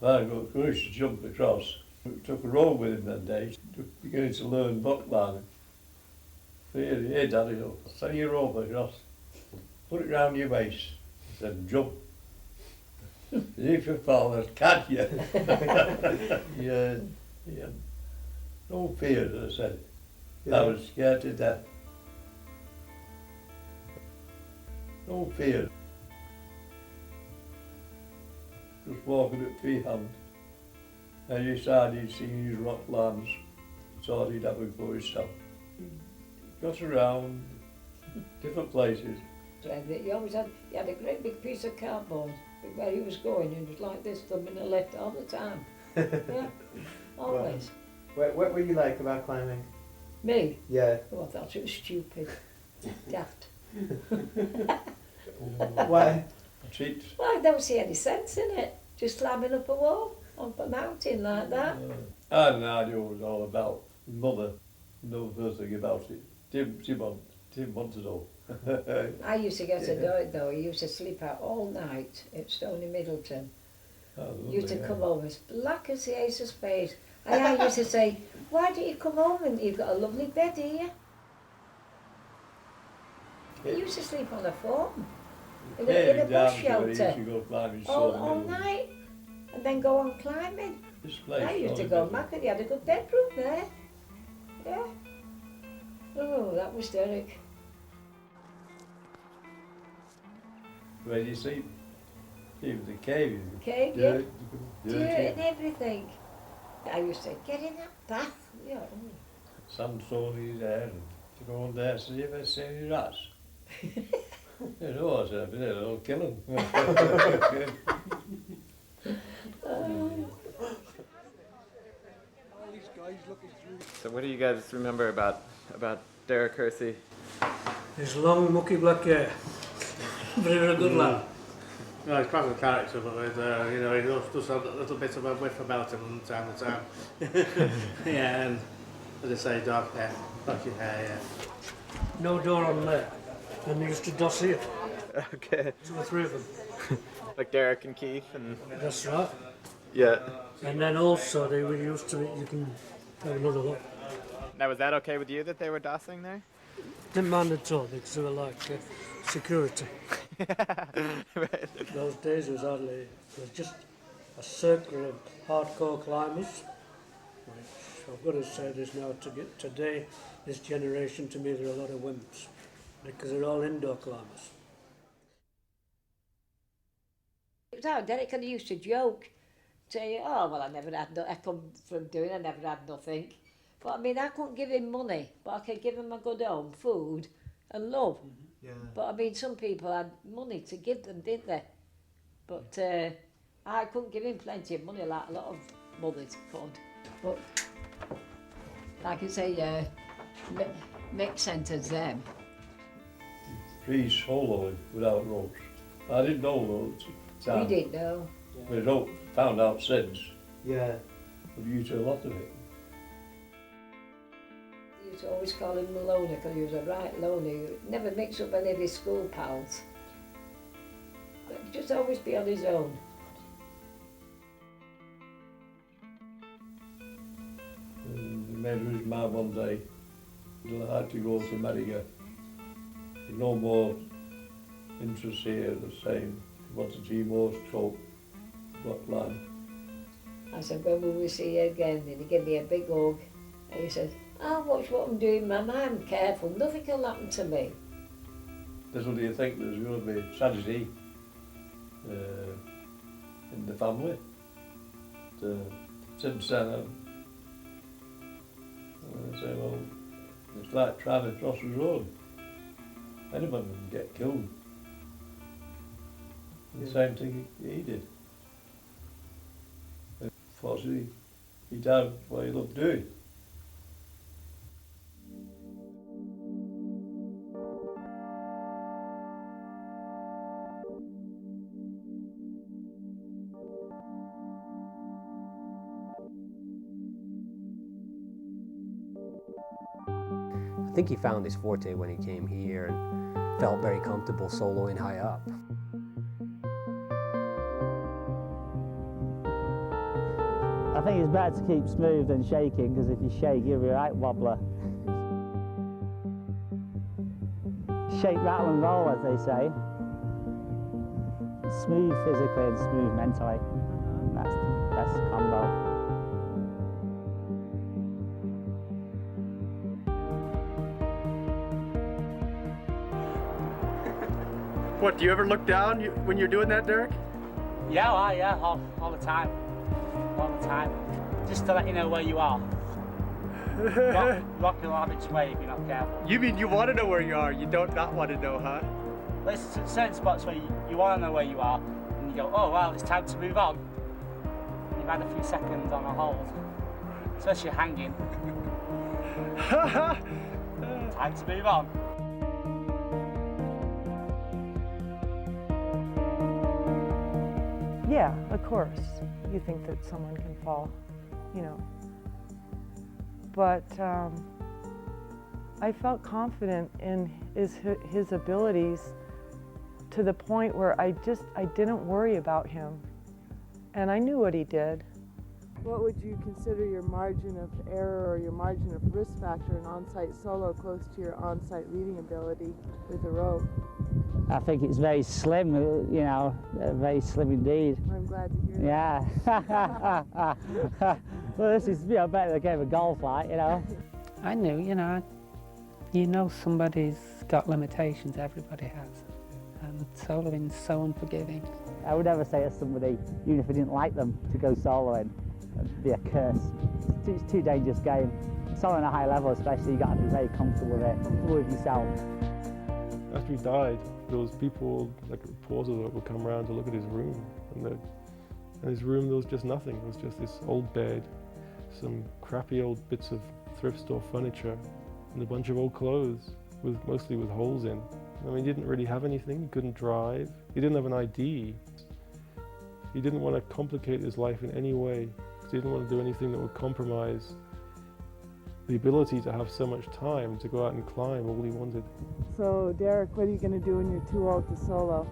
I got courage to jump across. I took a roll with him that day, beginning to learn rock climbing. Here, Daddy, I'll send you a rope across. Put it round your waist. I said, jump. If you fall, I'll catch you. Yeah. No fear, as I said. I was scared to death. No fear. Just walking at freehand. And he decided he'd seen his rock climbers. Thought he'd have a go himself. Got around different places. He always had a great big piece of cardboard where he was going, and it was like this, thumbing the left all the time. Yeah, always. What were you like about climbing? Me? Yeah. Oh, I thought it was stupid. Daft. Why? Well, I don't see any sense in it. Just climbing up a wall, up a mountain like that. I had an idea what it was all about. His mother knew the first thing about it. Didn't want to know. I used to get annoyed though. He used to sleep out all night at Stony Middleton. He used to come home as black as the ace of spades. And I used to say, why don't you come home and you've got a lovely bed here? He used to sleep on a foam in a bush shelter all night and then go on climbing. I used to go mad because he had a good bedroom there. Yeah. Oh, that was Derek. Where did you sleep? He was a cave. Cave, dirt, yeah. Dirt and everything. I used to say, get in that bath. Yeah. Sandstone in his hair, and to go on there and see if I see any rats. You know, I said, I've been there, I'll kill him. So what do you guys remember about Derek Hersey? His long, mucky black hair. But he was a good lad. No, he's quite a character, but you know, he does have a little bit of a whiff about him from time to time. Yeah, and as I say, dark hair, flashy hair, yeah. No door on there. And they used to doss here. Okay. Two or three of them. Like Derek and Keith and... That's right. Yeah. And then also they were used to it, you can have another look. Now, was that okay with you that they were dossing there? Didn't mind at all because they were like security. Right. Those days it was just a circle of hardcore climbers. Which I've got to say this now, today, this generation, to me, there are a lot of wimps. Because they're all indoor climbers. Derek and he used to joke, say, oh, well, I come from doing, I never had nothing. But I mean, I couldn't give him money, but I could give him a good home, food, and love. Yeah. But I mean, some people had money to give them, didn't they? But I couldn't give him plenty of money like a lot of mothers could. But like I say, Mick centred them. Trees soloing without ropes. I didn't know those. We didn't know. We found out since. Yeah. We've used a lot of it. He used to always call him the loner because he was a right loner. He never mixed up any of his school pals. He'd just always be on his own. The made his man one day. He had to go to America. He no more interest here, the same. He wanted to see more scope, rock line. I said, when will we see you again? And he gave me a big hug. And he said, oh, watch what I'm doing, Mama, I'm careful, nothing will happen to me. Little do you think there's going to be tragedy in the family. Since then, I say, well, it's like trying to cross the road. Anyone can get killed. The same thing he did. Unfortunately, he died what he loved doing. I think he found his forte when he came here and felt very comfortable soloing high up. I think it's better to keep smooth than shaking, because if you shake, you'll be a right wobbler. Shake, rattle and roll, as they say. Smooth physically and smooth mentally. That's the best combo. What, do you ever look down when you're doing that, Derek? Yeah, all the time. All the time. Just to let you know where you are. Rock will have its way if you're not careful. You mean you want to know where you are, you don't not want to know, huh? There's certain spots where you want to know where you are, and you go, oh well, it's time to move on. And you've had a few seconds on a hold, especially hanging. Time to move on. Yeah, of course. You think that someone can fall, you know. But I felt confident in his abilities to the point where I didn't worry about him. And I knew what he did. What would you consider your margin of error or your margin of risk factor in on-site solo close to your on-site leading ability with the rope? I think it's very slim, you know, very slim indeed. I'm glad to hear that. Yeah. Well, this is, you know, better than a game of golf, like, you know. I knew, you know somebody's got limitations, everybody has. And soloing's so unforgiving. I would never say to somebody, even if I didn't like them, to go soloing. It'd be a curse. It's too dangerous game. Soloing at a high level especially, you've got to be very comfortable with it, comfortable with yourself. After he died, there was people, like reporters, that would come around to look at his room. And in his room there was just nothing. It was just this old bed, some crappy old bits of thrift store furniture, and a bunch of old clothes, mostly with holes in. I mean, he didn't really have anything. He couldn't drive. He didn't have an ID. He didn't want to complicate his life in any way. He didn't want to do anything that would compromise the ability to have so much time to go out and climb all he wanted. So, Derek, what are you going to do when you're too old to solo?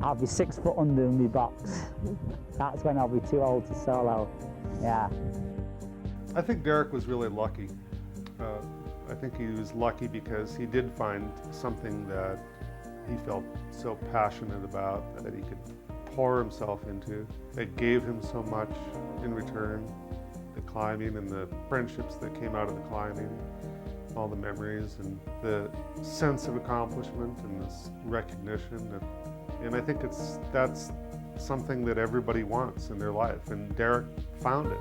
I'll be 6 foot under in my box. That's when I'll be too old to solo. Yeah. I think Derek was really lucky. I think he was lucky because he did find something that he felt so passionate about that he could pour himself into. It gave him so much in return. The climbing and the friendships that came out of the climbing, all the memories and the sense of accomplishment and this recognition. And I think that's something that everybody wants in their life, and Derek found it.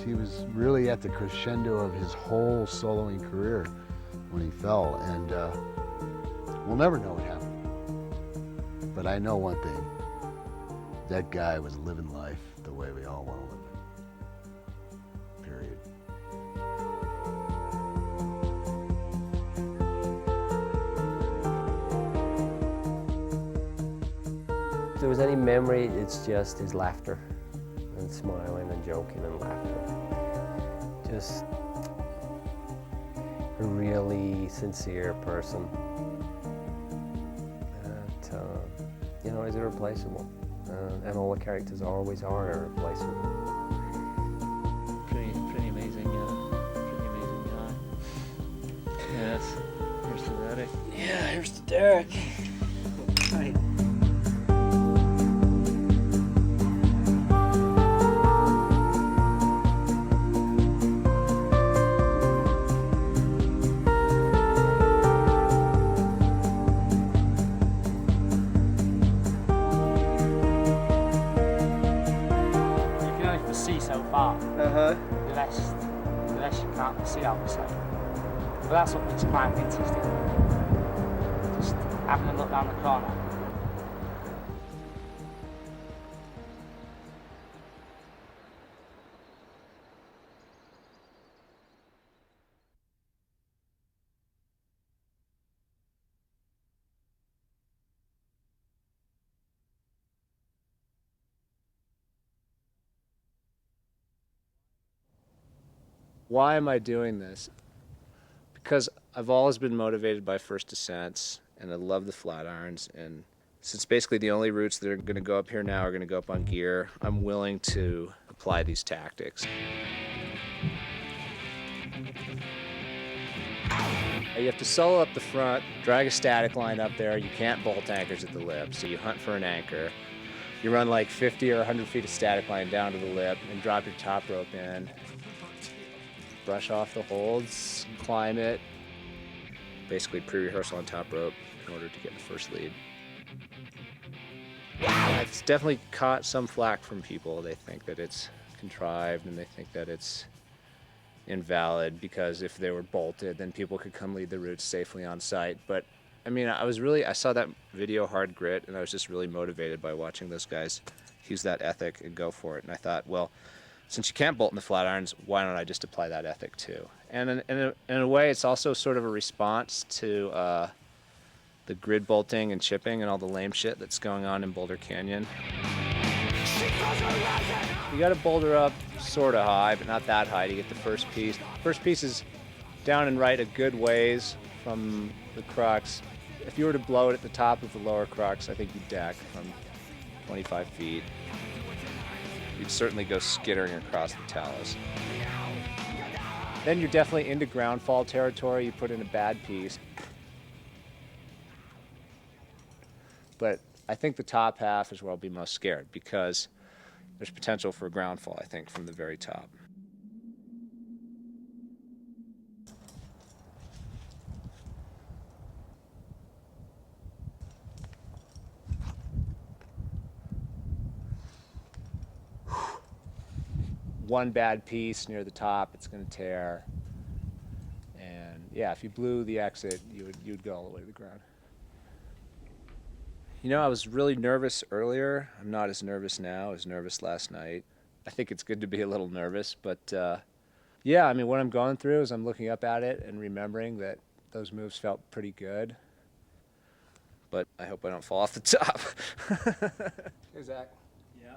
He was really at the crescendo of his whole soloing career when he fell, and we'll never know what happened. But I know one thing, that guy was living life the way we all want to live it. Period. If there was any memory, it's just his laughter and smiling and joking and laughter. Just a really sincere person that, you know, is irreplaceable. And all the characters always are irreplaceable. Pretty amazing. ready? Yeah, here's the derrick. Right. You can only see so far. Uh-huh. The rest you can't see, obviously. But that's what makes climbing interesting. Just having a look down the corner. Why am I doing this? Because I've always been motivated by first descents, and I love the flat irons, and since basically the only routes that are going to go up here now are going to go up on gear, I'm willing to apply these tactics. You have to solo up the front, drag a static line up there. You can't bolt anchors at the lip, so you hunt for an anchor. You run like 50 or 100 feet of static line down to the lip and drop your top rope in. Brush off the holds, climb it. Basically pre-rehearsal on top rope in order to get the first lead. It's definitely caught some flack from people. They think that it's contrived and they think that it's invalid because if they were bolted, then people could come lead the routes safely on site. But I mean, I saw that video, Hard Grit, and I was just really motivated by watching those guys use that ethic and go for it. And I thought, well, since you can't bolt in the flat irons, why don't I just apply that ethic too? And in a way, it's also sort of a response to the grid bolting and chipping and all the lame shit that's going on in Boulder Canyon. You got to boulder up sort of high, but not that high to get the first piece. First piece is down and right a good ways from the crux. If you were to blow it at the top of the lower crux, I think you'd deck from 25 feet. You'd certainly go skittering across the talus. Then you're definitely into ground fall territory. You put in a bad piece. But I think the top half is where I'll be most scared because there's potential for a ground fall, I think, from the very top. One bad piece near the top, it's going to tear. And yeah, if you blew the exit, you'd go all the way to the ground. You know, I was really nervous earlier. I'm not as nervous now. I was nervous last night. I think it's good to be a little nervous, but yeah, I mean, what I'm going through is I'm looking up at it and remembering that those moves felt pretty good. But I hope I don't fall off the top. Hey, Zach. Yeah.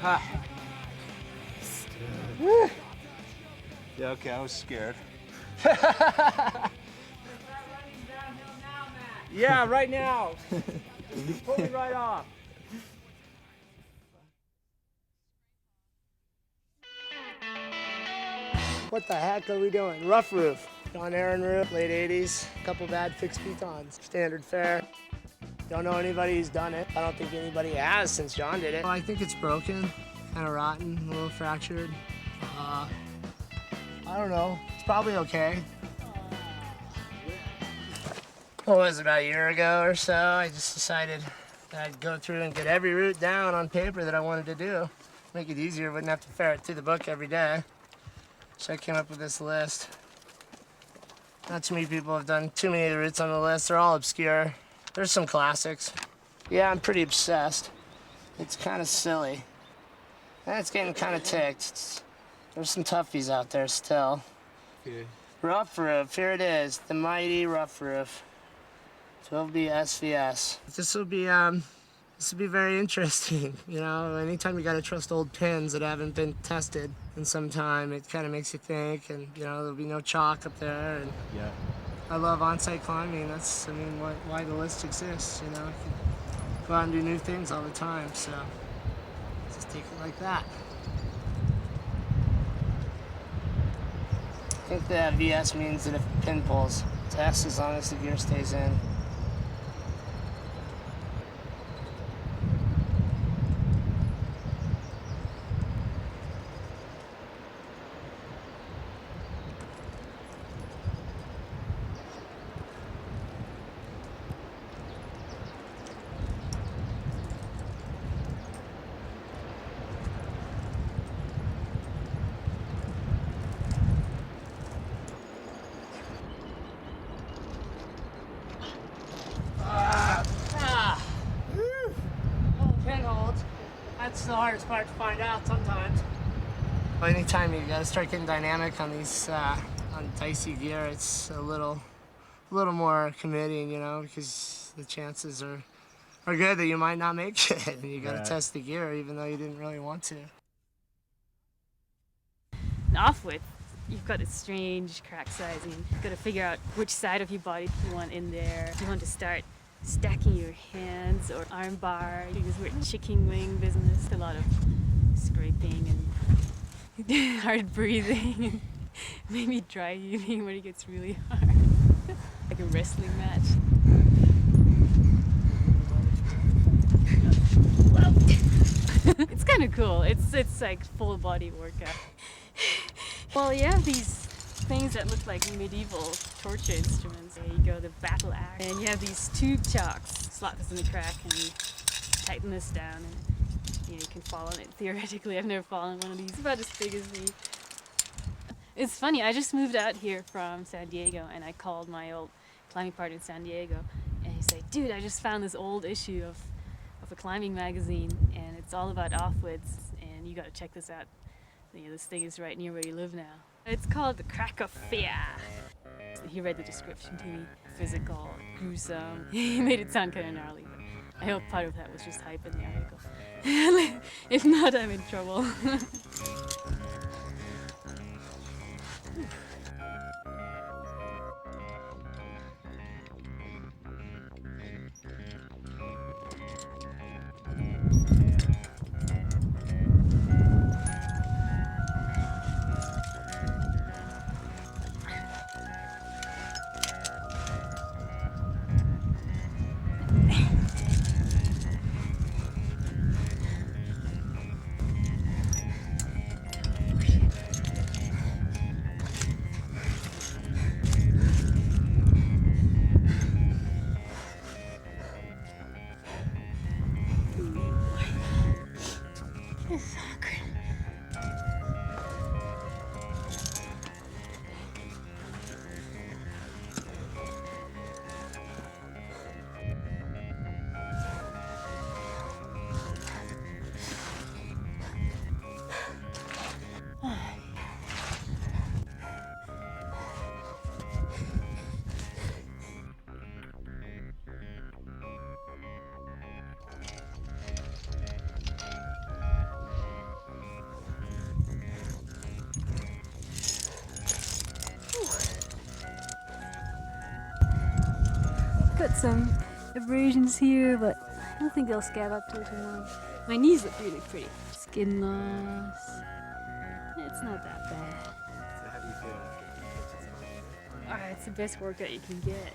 Ah. Yeah, okay, I was scared. Yeah, right now. Pull me right off. What the heck are we doing? Rough roof. Don Aaron roof, late 80s. Couple bad fixed pitons. Standard fare. Don't know anybody who's done it. I don't think anybody has since John did it. Well, I think it's broken, kind of rotten, a little fractured. I don't know. It's probably okay. What was it, about a year ago or so? I just decided that I'd go through and get every route down on paper that I wanted to do. Make it easier, wouldn't have to ferret through the book every day. So I came up with this list. Not too many people have done too many of the routes on the list. They're all obscure. There's some classics. Yeah, I'm pretty obsessed. It's kind of silly. And it's getting kind of ticked. There's some toughies out there still. Okay. Rough roof, here it is. The mighty rough roof. 12B SVS. This will be very interesting. You know, anytime you gotta trust old pins that haven't been tested in some time, it kind of makes you think, and you know, there'll be no chalk up there. And Yeah. I love on-site climbing. That's, I mean, why the list exists, you know? You can go out and do new things all the time, so just take it like that. I think that VS means that if the pin pulls, it's S as long as the gear stays in. That's the hardest part to find out sometimes. Anytime you gotta start getting dynamic on these on dicey gear, it's a little more committing, you know, because the chances are good that you might not make it, and you gotta test the gear even though you didn't really want to. Off width, you've got a strange crack sizing. You've got to figure out which side of your body you want in there. Do you want to start stacking your hands or arm bar? You do this weird chicken wing business. A lot of scraping and hard breathing and maybe dry heaving when it gets really hard. Like a wrestling match. It's kind of cool. It's like full body workout. Well, you have these things that look like medieval torture instruments. There you go, the battle axe. And you have these tube chocks. Slot this in the crack and you tighten this down and you can fall on it. Theoretically, I've never fallen on one of these. It's about as big as me. It's funny, I just moved out here from San Diego and I called my old climbing partner in San Diego and he's like, dude, I just found this old issue of a climbing magazine and it's all about off-widths and you gotta check this out. You know, this thing is right near where you live now. It's called the Crack of Fear. He read the description to me. Physical, gruesome. He made it sound kind of gnarly, but I hope part of that was just hype in the article. If not, I'm in trouble. got some abrasions here, but I don't think they'll scab up too long. My knees look really pretty. Skin loss. It's not that bad. So how do you feel after It's the best workout you can get.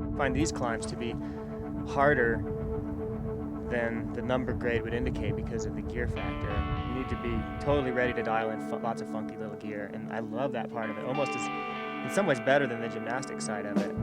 I find these climbs to be harder than the number grade would indicate because of the gear factor. You need to be totally ready to dial in lots of funky little gear, and I love that part of it. Almost as, in some ways, better than the gymnastic side of it.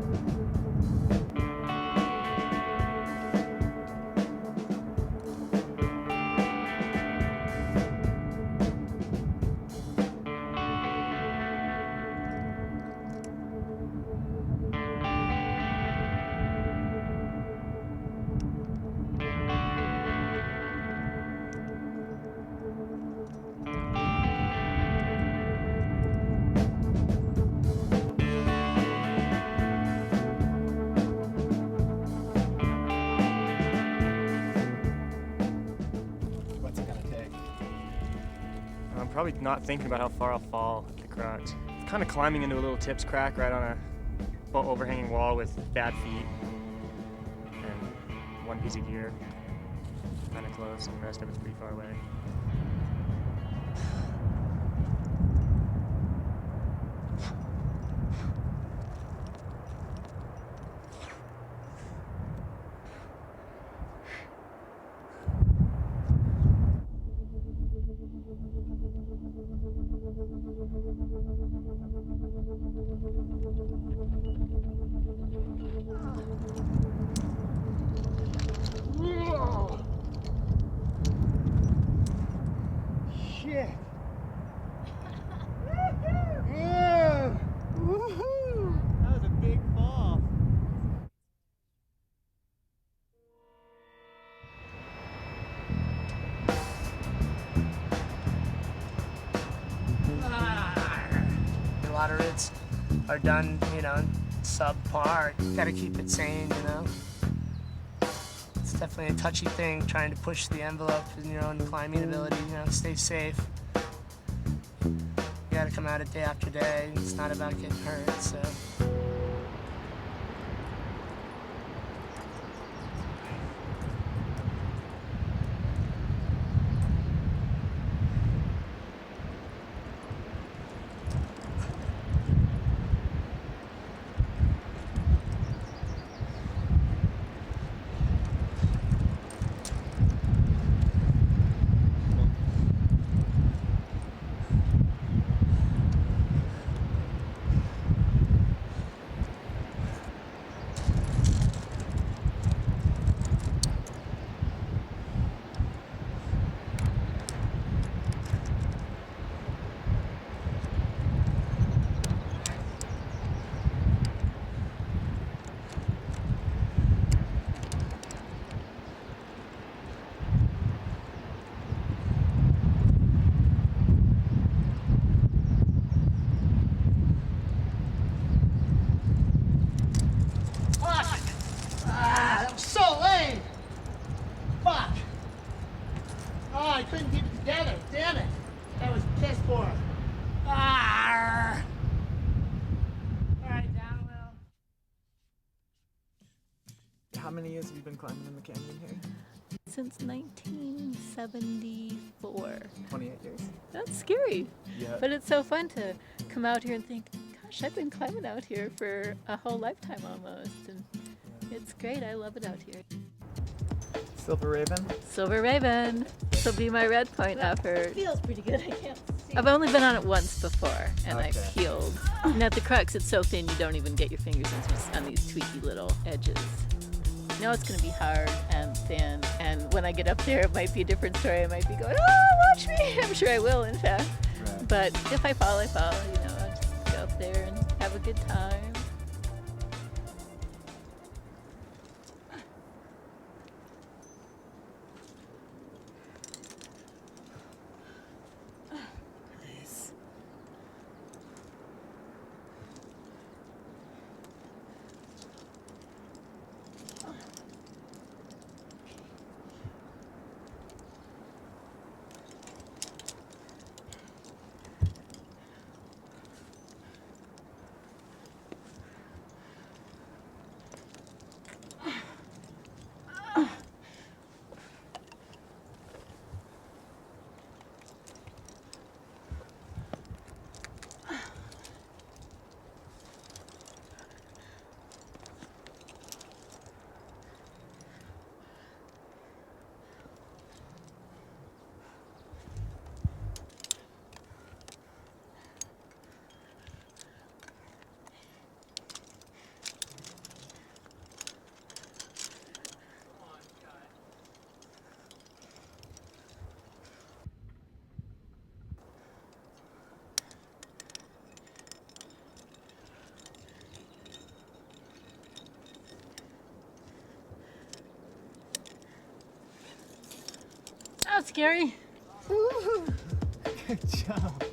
Probably not thinking about how far I'll fall at the crux. Kind of climbing into a little tips crack right on a overhanging wall with bad feet and one piece of gear. Kind of close, and the rest of it's pretty far away. Shit! Woohoo! That was a big fall. A lot of routes are done, you know, subpar. You gotta keep it sane, you know. It's definitely a touchy thing, trying to push the envelope in your own climbing ability, you know, stay safe. You gotta come at it day after day. It's not about getting hurt, so. That was so lame! Fuck! Oh, I couldn't keep it together. Damn it! That was piss poor. Ah! All right, down a little. How many years have you been climbing in the canyon here? Since 1974. 28 years. That's scary. Yeah. But it's so fun to come out here and think, gosh, I've been climbing out here for a whole lifetime almost. And it's great. I love it out here. Silver Raven? Silver Raven. This will be my red point effort. Feels pretty good. I can't see. I've only been on it once before, and I Okay. peeled. And at the crux, it's so thin you don't even get your fingers on these tweaky little edges. You know it's going to be hard and thin, and when I get up there, it might be a different story. I might be going, oh, watch me. I'm sure I will, in fact. Right. But if I fall, I fall. You know, I'll just go up there and have a good time. That was scary. Good job.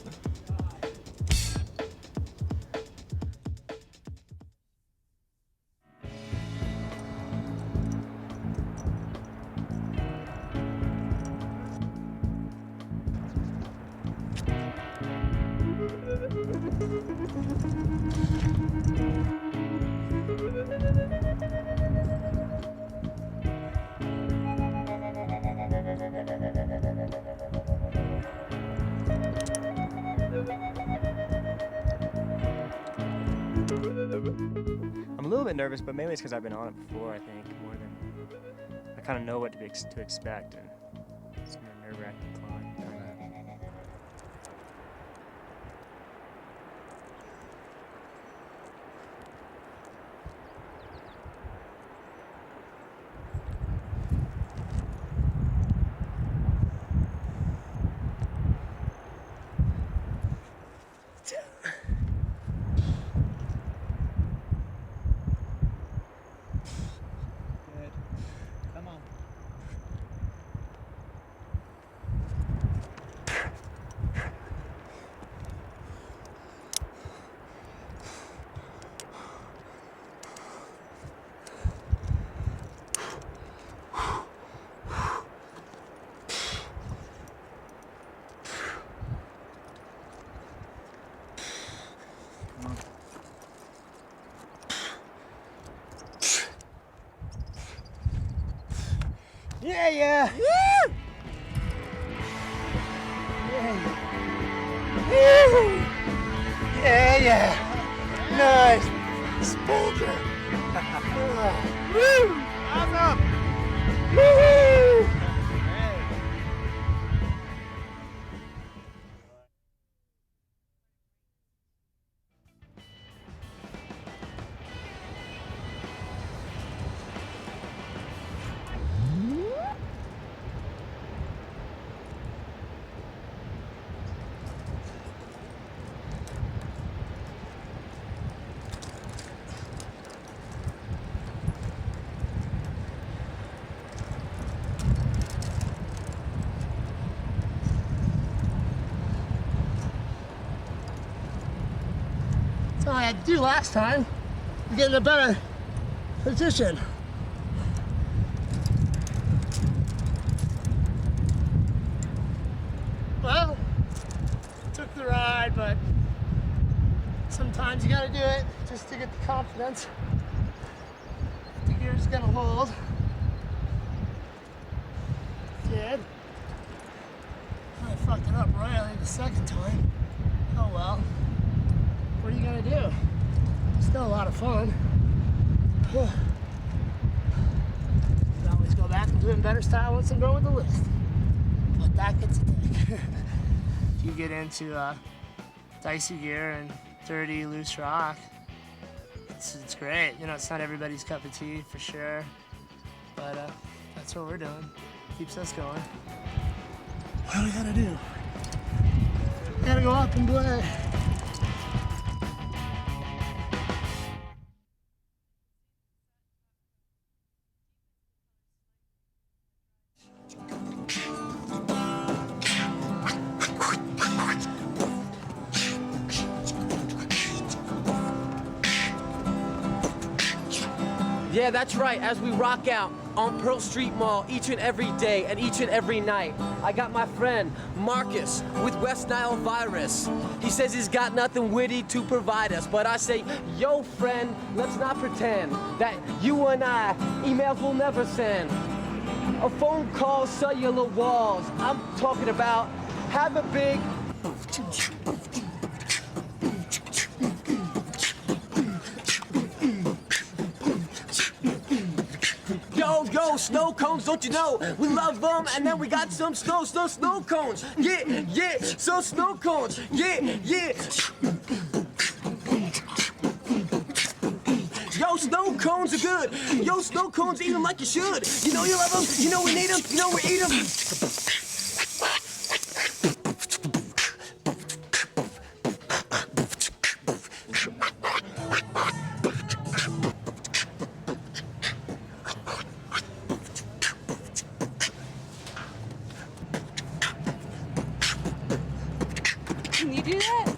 I'm a little bit nervous, but mainly it's because I've been on it before, I think, more than I kind of know what to expect, and it's a nerve-wracking climb. Good. Come on. Yeah, yeah. Woo! Yeah, yeah. Nice. Spanker. Woo! Awesome! Woo! That's all I had to do last time. Get in a better position. Well, took the ride, but sometimes you gotta do it just to get the confidence. The gear's gonna hold. Did. I fucked it up royally the second time. Oh well. What are you gonna do? Still a lot of fun. You can always go back and do it in better style once I'm going with the list. But that gets a take. If you get into dicey gear and dirty, loose rock, it's great. You know, it's not everybody's cup of tea for sure, but that's what we're doing. Keeps us going. What do we gotta do? We gotta go up and play. Yeah, that's right, as we rock out on Pearl Street Mall each and every day and each and every night, I got my friend Marcus with West Nile virus. He says he's got nothing witty to provide us, but I say, yo friend, let's not pretend that you and I, emails will never send. A phone call, cellular walls, I'm talking about have a big Yo, snow cones, don't you know? We love them, and then we got some snow cones. Yeah, so snow cones. Yeah. Yo, snow cones are good. Yo, snow cones, eat them like you should. You know you love them, you know we need them, you know we eat them. do that?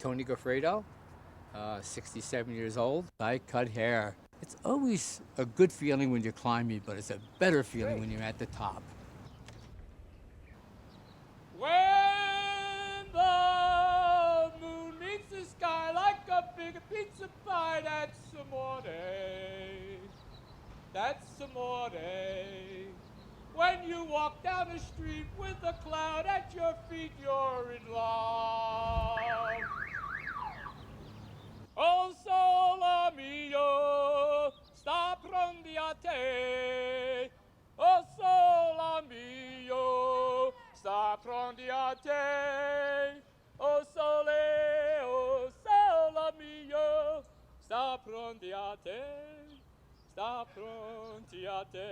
Tony Goffredo, 67 years old. I cut hair. It's always a good feeling when you're climbing, but it's a better feeling when you're at the top. When the moon meets the sky like a big pizza pie, that's amore. That's amore. When you walk down the street with a cloud at your feet, you're in love. Oh, sole mio, sta prondiate. Oh, sole mio, sta prondiate. Oh, sole mio, sta prondiate. Sta prondiate.